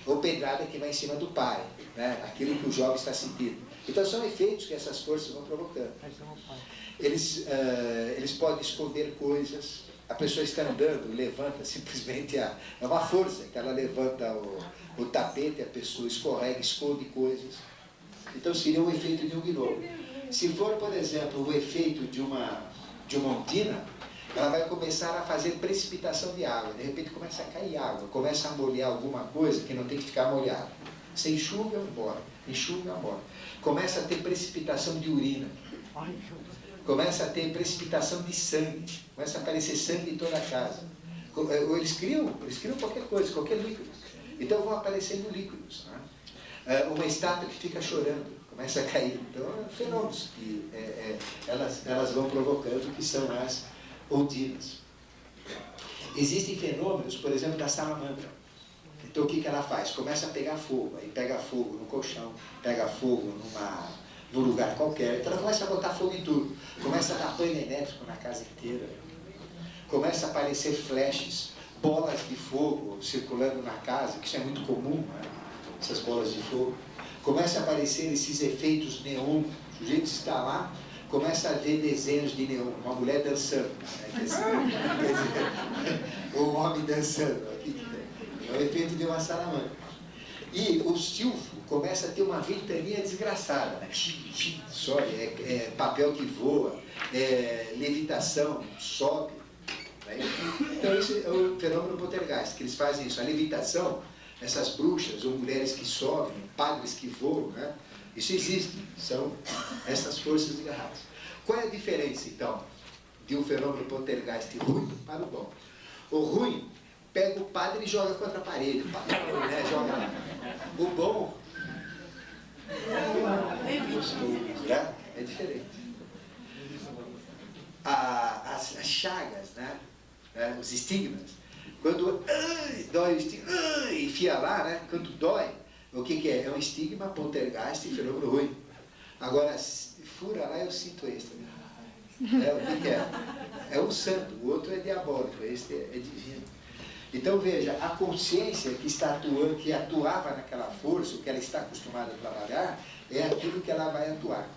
Ou pedrada que vai em cima do pai. Né? Aquilo que o jovem está sentindo. Então são efeitos que essas forças vão provocando. Eles podem esconder coisas. A pessoa está andando, levanta simplesmente é uma força, que ela levanta o tapete, a pessoa escorrega, esconde coisas. Então seria o efeito de um gnomo. Se for, por exemplo, o efeito de uma ondina, ela vai começar a fazer precipitação de água. De repente começa a cair água, começa a molhar alguma coisa que não tem que ficar molhada. Você enxuga, embora. Enxuga, embora. Começa a ter precipitação de urina. Começa a ter precipitação de sangue. Começa a aparecer sangue em toda a casa. Eles criam qualquer coisa, qualquer líquido. Então vão aparecendo líquidos. Né? Uma estátua que fica chorando, começa a cair. Então, fenômenos que elas vão provocando, que são as ondinas. Existem fenômenos, por exemplo, da salamandra. Então o que ela faz? Começa a pegar fogo. Aí pega fogo no colchão, pega fogo num lugar qualquer. Então ela começa a botar fogo em tudo. Começa a dar pane elétrico na casa inteira. Começa a aparecer flashes, bolas de fogo circulando na casa, que isso é muito comum, né? Essas bolas de fogo. Começa a aparecer esses efeitos neon. O sujeito está lá, começa a ver desenhos de neon. Uma mulher dançando. Né? O homem dançando. É o efeito de uma salamandra. E o silfo começa a ter uma ventania desgraçada. Né? Sobe, é papel que voa, levitação, sobe. Né? Então esse é o fenômeno poltergeist, que eles fazem isso. A levitação, essas bruxas ou mulheres que sobem, padres que voam, né? Isso existe, são essas forças desgarradas. Qual é a diferença, então, de um fenômeno poltergeist ruim para o bom? O ruim pega o padre e joga contra a parede, né? Joga lá. O bom né? É diferente. As chagas, né? Os estigmas, quando dói o estigma, enfia lá, né? Quando dói, o que é? É um estigma, poltergeist e fenômeno ruim. Agora, fura lá, eu sinto esse. O que é? É um santo, o outro é diabólico, esse é divino. Então veja, a consciência que está atuando, que atuava naquela força, o que ela está acostumada a trabalhar, é aquilo que ela vai atuar.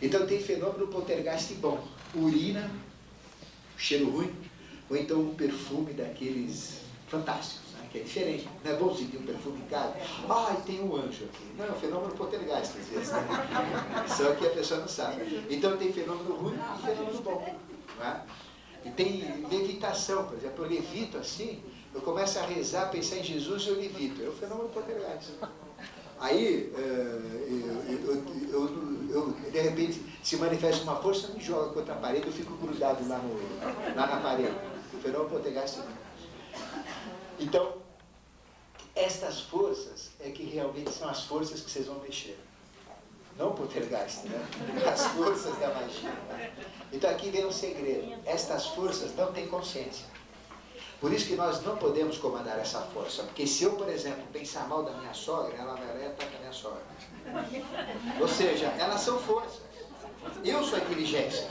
Então tem fenômeno poltergeist bom, urina, cheiro ruim, ou então um perfume daqueles fantásticos, né? Que é diferente. Não é bom sentir um perfume em casa? Tem um anjo aqui. Não, é um fenômeno poltergeist às vezes. Né? Só que a pessoa não sabe. Então tem fenômeno ruim e fenômeno bom. Né? E tem levitação, por exemplo, eu levito assim, eu começo a rezar, pensar em Jesus e eu levito. É o fenômeno poltergeist. Aí, de repente, se manifesta uma força, me joga contra a parede, eu fico grudado lá na parede. O fenômeno poltergeist. Então, estas forças é que realmente são as forças que vocês vão mexer. Não o poltergeist, né? As forças da magia. Né? Então aqui vem um segredo. Estas forças não têm consciência. Por isso que nós não podemos comandar essa força. Porque se eu, por exemplo, pensar mal da minha sogra, ela vai lá e ataca a minha sogra. Ou seja, elas são forças. Eu sou a inteligência.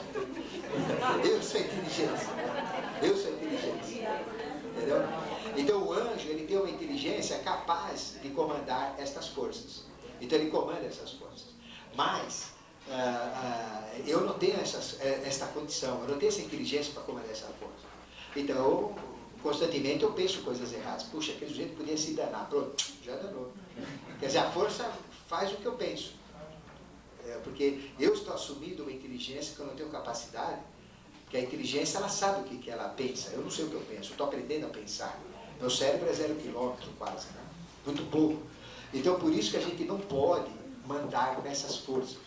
Eu sou a inteligência. Eu sou a inteligência. Entendeu? Então o anjo, ele tem uma inteligência capaz de comandar estas forças. Então ele comanda essas forças. Mas eu não tenho esta condição, eu não tenho essa inteligência para comandar essa força. Então, constantemente eu penso coisas erradas. Puxa, aquele jeito podia se danar. Pronto, já danou. Quer dizer, a força faz o que eu penso. Porque eu estou assumindo uma inteligência que eu não tenho capacidade. Porque a inteligência, ela sabe o que ela pensa. Eu não sei o que eu penso, eu estou aprendendo a pensar. Meu cérebro é 0 quilômetro quase, né? Muito pouco. Então, por isso que a gente não pode mandar nessas forças.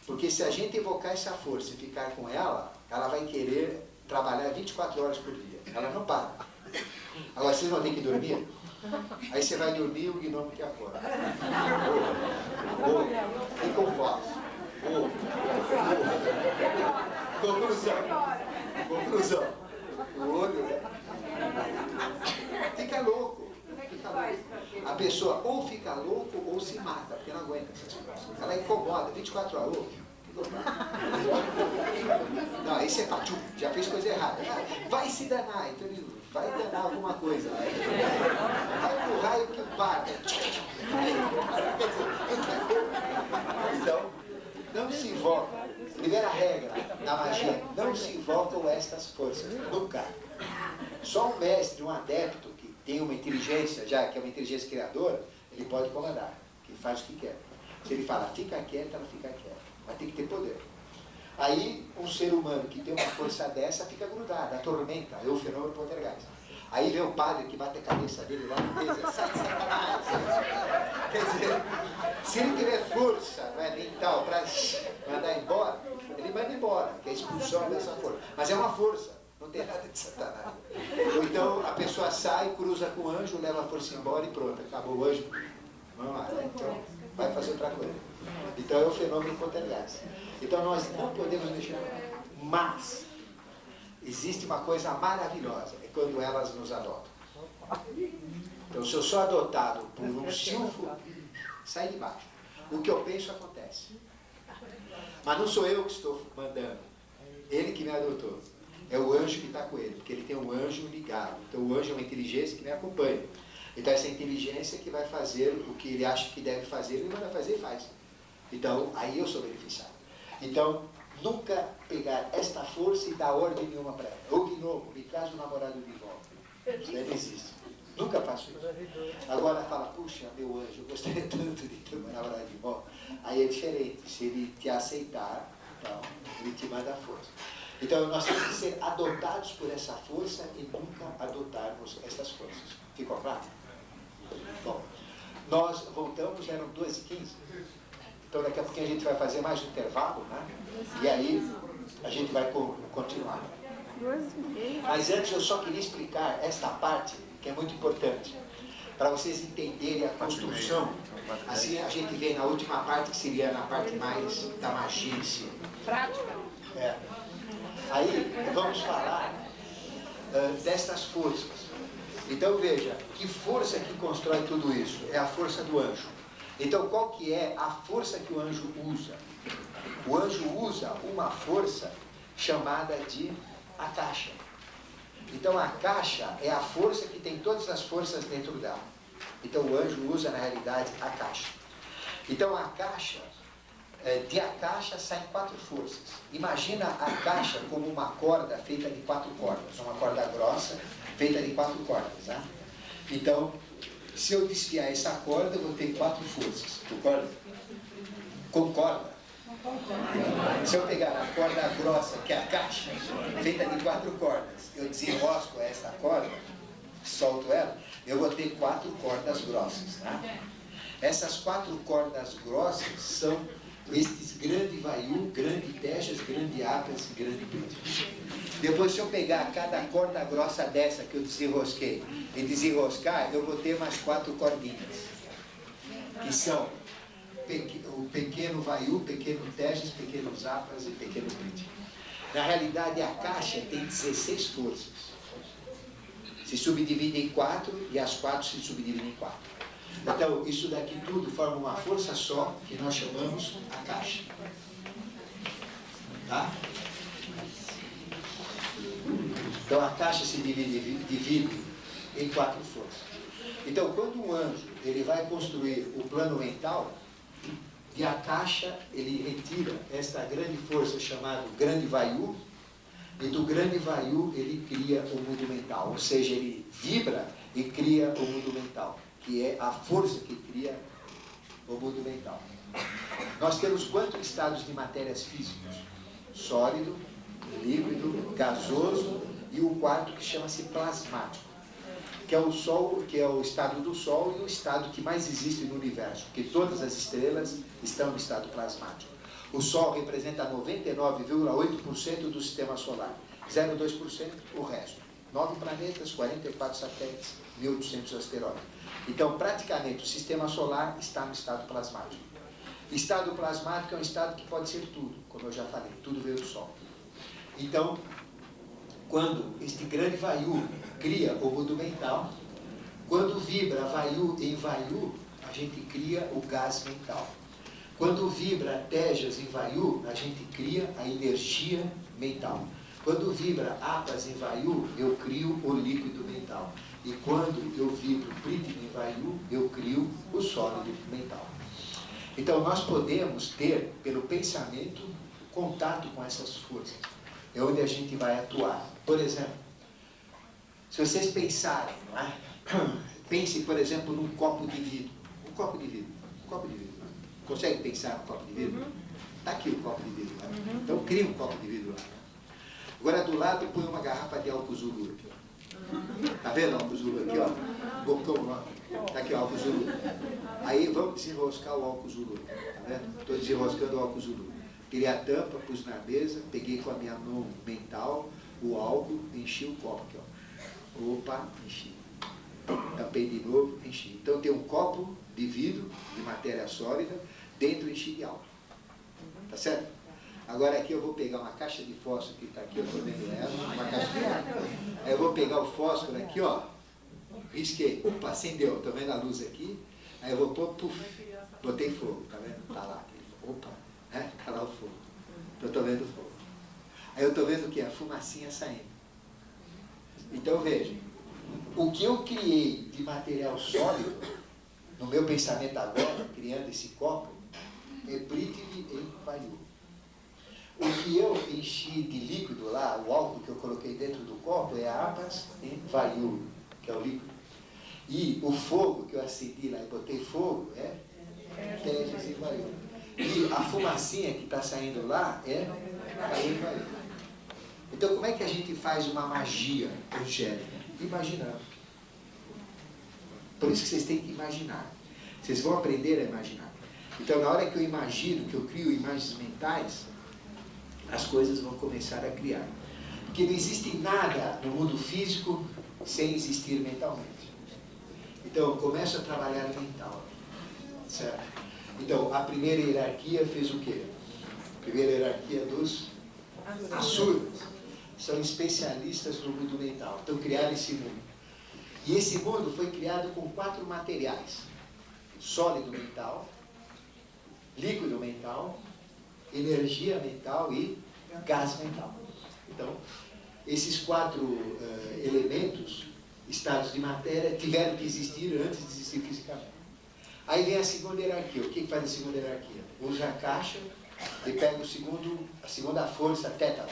Porque se a gente evocar essa força e ficar com ela, ela vai querer trabalhar 24 horas por dia. Ela não para. Agora, vocês vão ter que dormir? Aí você vai dormir e o gnomo te acorda. Fica um voz. Conclusão. O olho fica louco. A pessoa ou fica louco ou se mata, porque não aguenta essas coisas. Ela incomoda, 24 horas. Não, aí você fala, já fez coisa errada. Vai se danar, então ele vai danar alguma coisa. Vai pro raio que paga. Então, não se invoca. Primeira regra da magia, não se invocam estas forças. Nunca. Só um mestre, um adepto, que tem uma inteligência, já que é uma inteligência criadora, ele pode comandar, que faz o que quer. Se ele fala, fica quieto, ela fica quieta. Mas tem que ter poder. Aí, um ser humano que tem uma força dessa fica grudado, atormenta, é o fenômeno poltergeist. Aí vem o padre que bate a cabeça dele lá no meio e diz, sai de sacanagem. Quer dizer, se ele tiver força mental para mandar embora, ele manda embora, que é a expulsão dessa força. Mas é uma força, não tem nada de satanás. Ou então a pessoa sai, cruza com o anjo, leva a força embora e pronto, acabou o anjo. Vamos lá, né? Então vai fazer outra coisa. Então é o fenômeno poltergeist. Então nós não podemos mexer. Mas existe uma coisa maravilhosa, é quando elas nos adotam. Então se eu sou adotado por um silfo, sai de baixo. O que eu penso acontece. Mas não sou eu que estou mandando. Ele que me adotou. É o anjo que está com ele, porque ele tem um anjo ligado. Então o anjo é uma inteligência que me acompanha. Então essa inteligência que vai fazer o que ele acha que deve fazer, ele manda fazer e faz. Então aí eu sou beneficiado. Então nunca pegar esta força e dar ordem nenhuma para ela. Ô gnomo, me traz o namorado de volta. Isso não existe. Nunca faço isso. Agora fala, puxa, meu anjo, eu gostaria tanto de ter uma namorada de volta. Aí é diferente. Se ele te aceitar, então, ele te manda a força. Então nós temos que ser adotados por essa força e nunca adotarmos essas forças. Ficou claro? Bom, nós voltamos, eram 2h15. Então daqui a pouquinho a gente vai fazer mais um intervalo, né? E aí a gente vai continuar. Mas antes eu só queria explicar esta parte, que é muito importante, para vocês entenderem a construção. Assim a gente vê na última parte, que seria na parte mais da magia em si. Prática. É. Aí vamos falar destas forças. Então veja, que força que constrói tudo isso? É a força do anjo. Então qual que é a força que o anjo usa? O anjo usa uma força chamada de Akasha. Então a Akasha é a força que tem todas as forças dentro dela. Então o anjo usa na realidade Akasha. Então a Akasha, de Akasha saem 4 forças. Imagina a Akasha como uma corda feita de 4 cordas. Uma corda grossa feita de 4 cordas. Né? Então, se eu desfiar essa corda, eu vou ter 4 forças. Concorda? Concorda? Se eu pegar a corda grossa, que é a caixa, feita de 4 cordas, eu desenrosco esta corda, solto ela, eu vou ter 4 cordas grossas. Né? Essas 4 cordas grossas são estes grande vaiu, grande tejas, grande apas e grande príncipe. Depois, se eu pegar cada corda grossa dessa que eu desenrosquei e desenroscar, eu vou ter mais 4 cordinhas, que são o pequeno vaiu, pequeno tejas, pequenos apas e pequeno príncipe. Na realidade, a caixa tem 16 forças. Se subdivide em 4 e as 4 se subdividem em 4. Então, isso daqui tudo forma uma força só, que nós chamamos a caixa. Tá? Então, a caixa se divide em 4 forças. Então, quando um anjo ele vai construir o plano mental, de Akasha ele retira esta grande força chamada grande vaiu, e do grande vaiu ele cria o mundo mental, ou seja, ele vibra e cria o mundo mental, que é a força que cria o mundo mental. Nós temos quantos estados de matérias físicas? Sólido, líquido, gasoso e o quarto que chama-se plasmático, que é o Sol, que é o estado do Sol e o estado que mais existe no universo, porque todas as estrelas estão no estado plasmático. O Sol representa 99,8% do sistema solar, 0,2% o resto. 9 planetas, 44 satélites, 1.800 asteroides. Então, praticamente, o sistema solar está no estado plasmático. Estado plasmático é um estado que pode ser tudo, como eu já falei, tudo veio do Sol. Então, quando este grande Vayu cria o mundo mental, quando vibra Vayu em Vayu, a gente cria o gás mental. Quando vibra Tejas em Vayu, a gente cria a energia mental. Quando vibra Apas em Vayu, eu crio o líquido mental. E quando eu vibro Prithvi em Vayu, eu crio o sólido mental. Então nós podemos ter, pelo pensamento, contato com essas forças. É onde a gente vai atuar. Por exemplo, se vocês pensarem, não é? Pense, por exemplo, num copo de vidro. Um copo de vidro. Um copo de vidro. Consegue pensar no copo de vidro? Está aqui o copo de vidro. Né? Então cria um copo de vidro lá. Agora do lado põe uma garrafa de álcool Zulu. Está vendo o álcool Zulu aqui, ó? Bocão lá. Está aqui o álcool Zulu. Aí vamos desenroscar o álcool Zulu. Está vendo? Estou desenroscando o álcool Zulu. Tirei a tampa, pus na mesa, peguei com a minha mão mental o álcool, enchi o copo aqui, ó. Opa, enchi. Tampei de novo, enchi. Então tem um copo de vidro, de matéria sólida, dentro enchi de álcool. Tá certo? Agora aqui eu vou pegar uma caixa de fósforo que está aqui, eu estou vendo ela, uma caixa de fósforo. Aí eu vou pegar o fósforo aqui, ó, risquei, opa, acendeu, estou vendo a luz aqui, aí eu vou pôr, puf, botei fogo, tá vendo? Tá lá, opa, né? Tá lá o fogo. Então estou vendo o fogo. Aí eu estou vendo o que? A fumacinha saindo. Então vejam, o que eu criei de material sólido, no meu pensamento agora, criando esse copo, é Prithvi em Vayu. O que eu enchi de líquido lá, o álcool que eu coloquei dentro do copo, é Apas em Vayu, que é o líquido. E o fogo que eu acendi lá e botei fogo é Tejas em Vayu. E a fumacinha que está saindo lá é Vayu em Vayu. Então como é que a gente faz uma magia angélica? Imaginando. Por isso que vocês têm que imaginar. Vocês vão aprender a imaginar. Então na hora que eu imagino, que eu crio imagens mentais, as coisas vão começar a criar. Porque não existe nada no mundo físico sem existir mentalmente. Então, eu começo a trabalhar mental. Certo? Então, a primeira hierarquia fez o quê? A primeira hierarquia dos Asuras. São especialistas no mundo mental. Então, criaram esse mundo. E esse mundo foi criado com 4 materiais. Sólido mental, líquido mental, energia mental e gás mental. Então, esses 4 elementos, estados de matéria, tiveram que existir antes de existir fisicamente. Aí vem a segunda hierarquia. O que faz a segunda hierarquia? Usa a caixa e pega a segunda força, teta,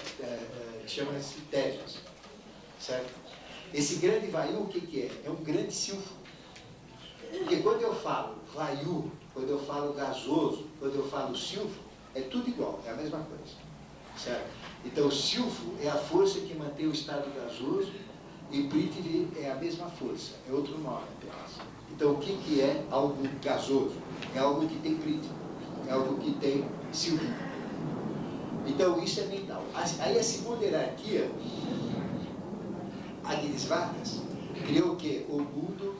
chama-se Tejas. Certo? Esse grande Vayu, o que é? É um grande silfo. Porque quando eu falo Vayu, quando eu falo gasoso, quando eu falo silfo, é tudo igual, é a mesma coisa. Certo? Então o silfo é a força que mantém o estado gasoso e Prithvi é a mesma força, é outro nome apenas. Então o que é algo gasoso? É algo que tem Prithvi, é algo que tem silfo. Então isso é mental. Aí a segunda hierarquia, Agnisvatas, criou o quê? O mundo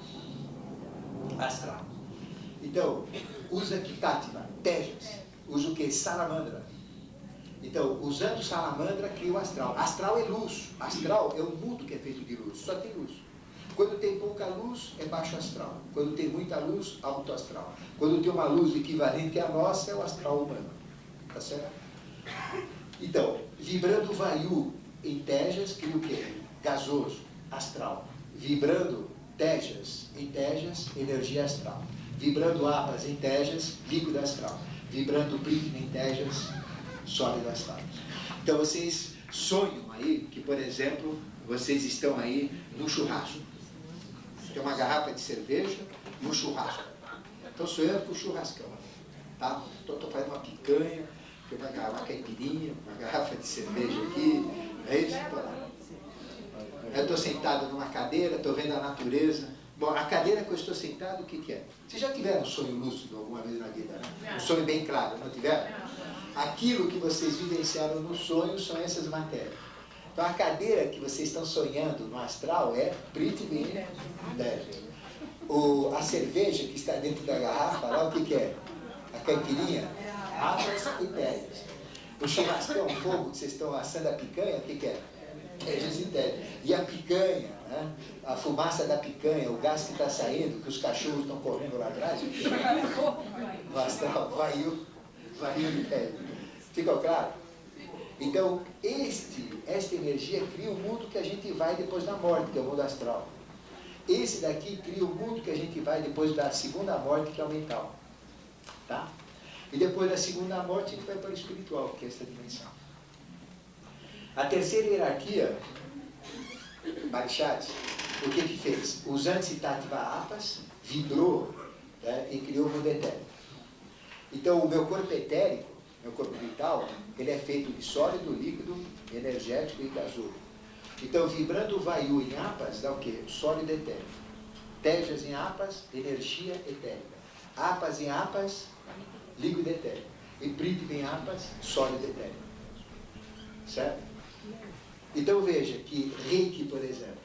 astral. Então, usa Kitativa, Tejas. Usa o que? Salamandra. Então, usando salamandra, cria o astral. Astral é luz. Astral é um mundo que é feito de luz. Só tem luz. Quando tem pouca luz, é baixo astral. Quando tem muita luz, alto astral. Quando tem uma luz equivalente à nossa, é o astral humano. Tá certo? Então, vibrando Vayu em Tejas, cria o quê? Gasoso, astral. Vibrando Tejas em Tejas, energia astral. Vibrando Apas em Tejas, líquido astral. Vibrando Prithvi em Tejas, sólido astral. Então vocês sonham aí que, por exemplo, vocês estão aí num churrasco. Tem uma garrafa de cerveja e um churrasco. Estou sonhando com o churrascão. Tá? Estou fazendo uma picanha, tem uma caipirinha, uma garrafa de cerveja aqui. É isso? Eu estou sentado numa cadeira, estou vendo a natureza. Bom, a cadeira que eu estou sentado, o que é? Vocês já tiveram um sonho lúcido alguma vez na vida, né? Um sonho bem claro, não tiveram? Aquilo que vocês vivenciaram no sonho são essas matérias. Então a cadeira que vocês estão sonhando no astral é Prithvi Tejas. A cerveja que está dentro da garrafa, lá o que é? A caipirinha? Apas e Tejas. O churrascão, o fogo que vocês estão assando a picanha, o que é? Tejas e Tejas. E a picanha, né? A fumaça da picanha, o gás que está saindo, que os cachorros estão correndo lá atrás, no astral, Vayu e Tejas. Ficou claro? Então, esta energia cria o mundo que a gente vai depois da morte, que é o mundo astral. Esse daqui cria o mundo que a gente vai depois da segunda morte, que é o mental. Tá? E depois da segunda morte, a gente vai para o espiritual, que é essa dimensão. A terceira hierarquia, Parishades, o que fez? Os anti-tattva apas vibrou, né, e criou o mundo etérico. Então, o meu corpo etérico, meu corpo vital, ele é feito de sólido, líquido, energético e gasoso. Então, vibrando o Vayu em apas, dá o quê? Sólido etérico. Tejas em apas, energia etérica. Apas em apas, líquido etérico. E Prithvi em apas, sólido etérico. Certo? Então, veja que Reiki, por exemplo,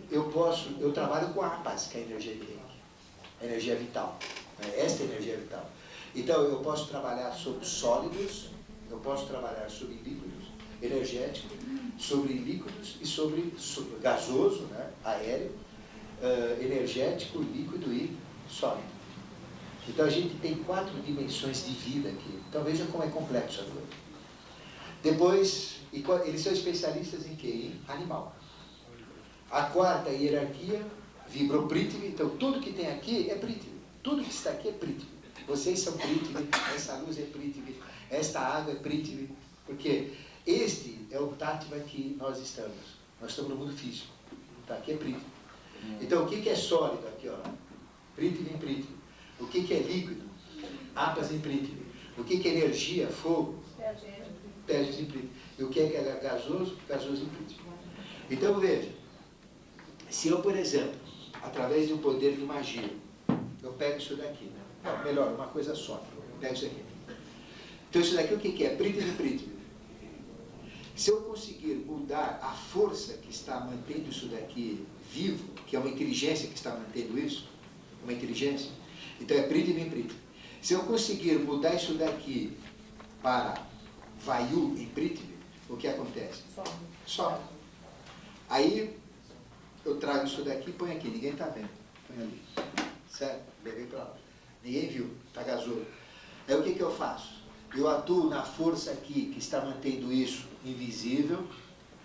eu trabalho com apas, que é a energia de Reiki. A energia vital. Esta é a energia vital. Então, eu posso trabalhar sobre sólidos, eu posso trabalhar sobre líquidos, energéticos, sobre líquidos e sobre gasoso, né, aéreo, energético, líquido e sólido. Então, a gente tem 4 dimensões de vida aqui. Então, veja como é complexo a coisa. Depois, eles são especialistas em quê? Em animal. A 4ª hierarquia, vibrou Prithvi. Então, tudo que tem aqui é Prithvi. Tudo que está aqui é Prithvi. Vocês são Prithvi, essa luz é Prithvi, esta água é Prithvi, porque este é o Tattva que nós estamos. Nós estamos no mundo físico. Tá? Aqui é Prithvi. Então, o que é sólido aqui? Ó? Prithvi em Prithvi. O que é líquido? Apas em Prithvi. O que é energia? Fogo? Tejas em Prithvi. E o que é gasoso? Gasoso em Prithvi. Então, veja, se eu, por exemplo, através de um poder de magia, eu pego isso daqui, né? Não, melhor, uma coisa só. Eu pego isso aqui. Então, isso daqui o que é? Prithvi em Prithvi. Se eu conseguir mudar a força que está mantendo isso daqui vivo, que é uma inteligência que está mantendo isso, uma inteligência, então é Prithvi em Prithvi. Se eu conseguir mudar isso daqui para Vayu em Prithvi, o que acontece? Sobe. Aí eu trago isso daqui e ponho aqui, ninguém está vendo. Põe ali. Certo? Levei para lá. Ninguém viu, está gasoso. Aí o que eu faço? Eu atuo na força aqui que está mantendo isso invisível,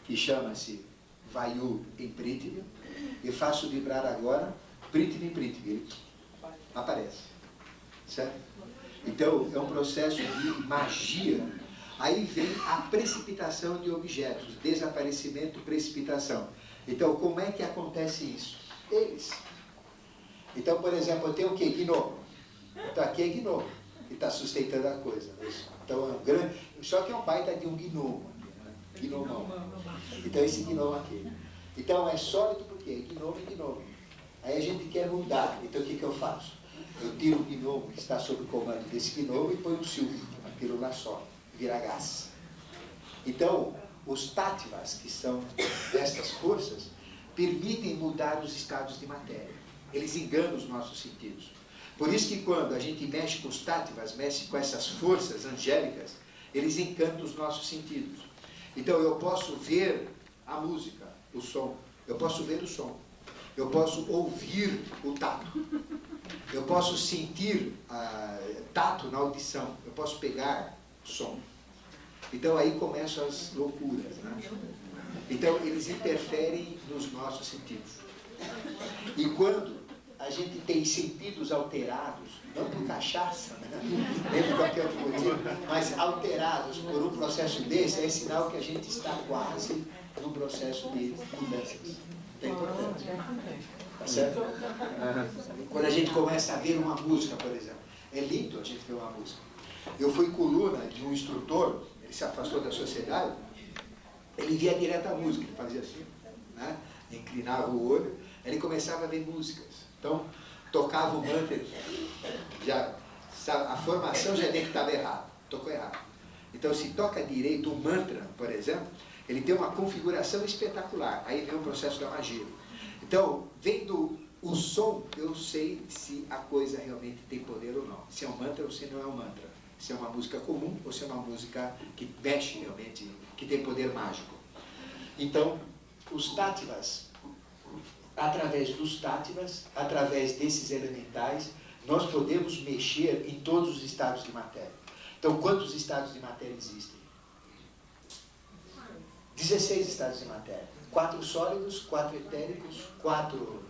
que chama-se Vayu em Prithvi, e faço vibrar agora Prithvi em Prithvi. Ele aparece. Certo? Então, é um processo de magia. Aí vem a precipitação de objetos, desaparecimento, precipitação. Então, como é que acontece isso? Eles. Então, por exemplo, eu tenho o quê? Gnomo. Então, aqui é gnomo, que está sustentando a coisa. Então, é um grande... Só que é um baita de um gnomo. Né? Gnomão. Então, esse gnomo aqui. Então, é sólido porque é gnomo e gnomo. Aí a gente quer mudar. Então, o que eu faço? Eu tiro o gnomo que está sob o comando desse gnomo e ponho um silfo. Aquilo lá só. Vira gás. Então, os tattvas, que são destas forças, permitem mudar os estados de matéria. Eles enganam os nossos sentidos. Por isso que quando a gente mexe com os tattvas, mexe com essas forças angélicas, eles encantam os nossos sentidos. Então eu posso ver a música, o som. Eu posso ver o som. Eu posso ouvir o tato. Eu posso sentir tato na audição. Eu posso pegar o som. Então aí começam as loucuras, né? Então eles interferem nos nossos sentidos. E quando a gente tem sentidos alterados, não por cachaça, né? Nem por qualquer outro motivo, mas alterados por um processo desse, é sinal que a gente está quase num processo de mudanças. É importante. Tá certo? Quando a gente começa a ver uma música, por exemplo, é lindo a gente ver uma música. Eu fui coluna de um instrutor, ele se afastou da sociedade, ele via direto a música, ele fazia assim, né? Inclinava o olho, ele começava a ver músicas. Então, tocava o mantra, já, a formação já nem que estava errado, tocou errado. Então, se toca direito um mantra, por exemplo, ele tem uma configuração espetacular. Aí vem o processo da magia. Então, vendo o som, eu sei se a coisa realmente tem poder ou não. Se é um mantra ou se não é um mantra. Se é uma música comum ou se é uma música que mexe realmente, que tem poder mágico. Então, os táttivas, através dos táttivas, através desses elementais, nós podemos mexer em todos os estados de matéria. Então, quantos estados de matéria existem? 16 estados de matéria. 4 sólidos, 4 etéricos, 4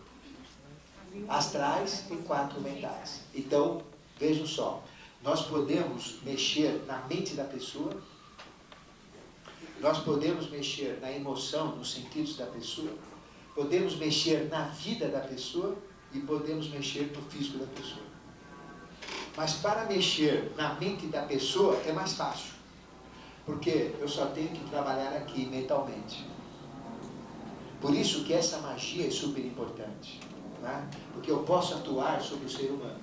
astrais e 4 mentais. Então, vejam só, nós podemos mexer na mente da pessoa, nós podemos mexer na emoção, nos sentidos da pessoa, podemos mexer na vida da pessoa e podemos mexer no físico da pessoa. Mas para mexer na mente da pessoa é mais fácil, porque eu só tenho que trabalhar aqui mentalmente. Por isso que essa magia é super importante, né? Porque eu posso atuar sobre o ser humano.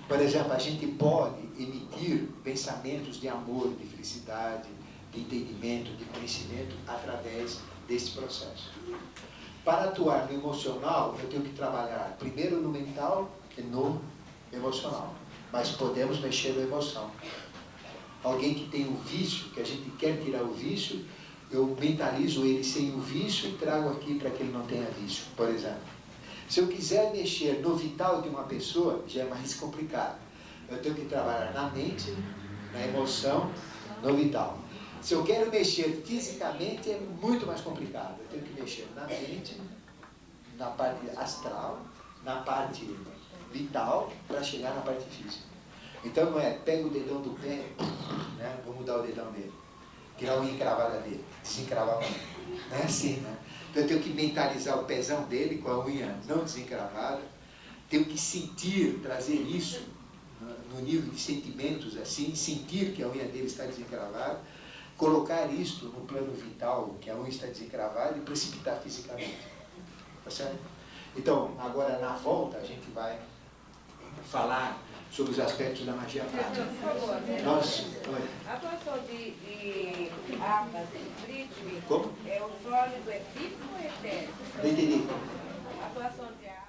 Por exemplo, a gente pode emitir pensamentos de amor, de felicidade, de entendimento, de conhecimento através desse processo. Para atuar no emocional, eu tenho que trabalhar primeiro no mental e no emocional. Mas podemos mexer na emoção. Alguém que tem um vício, que a gente quer tirar o vício, eu mentalizo ele sem o vício e trago aqui para que ele não tenha vício, por exemplo. Se eu quiser mexer no vital de uma pessoa, já é mais complicado. Eu tenho que trabalhar na mente, na emoção, no vital. Se eu quero mexer fisicamente, é muito mais complicado. Eu tenho que mexer na mente, na parte astral, na parte vital, para chegar na parte física. Então não é, pega o dedão do pé, né? Vou mudar o dedão dele, tirar a unha encravada dele, desencravar a unha. Não é assim, né? Então eu tenho que mentalizar o pezão dele com a unha não desencravada, tenho que sentir, trazer isso no nível de sentimentos, assim, sentir que a unha dele está desencravada, colocar isto no plano vital, que a unha está desencravada, e precipitar fisicamente. Tá certo? Então, agora na volta a gente vai falar sobre os aspectos da magia prática. Por favor, a atuação de armas em Britney, como? é o sólido, é físico ou etérico? Não entendi. A atuação de armas.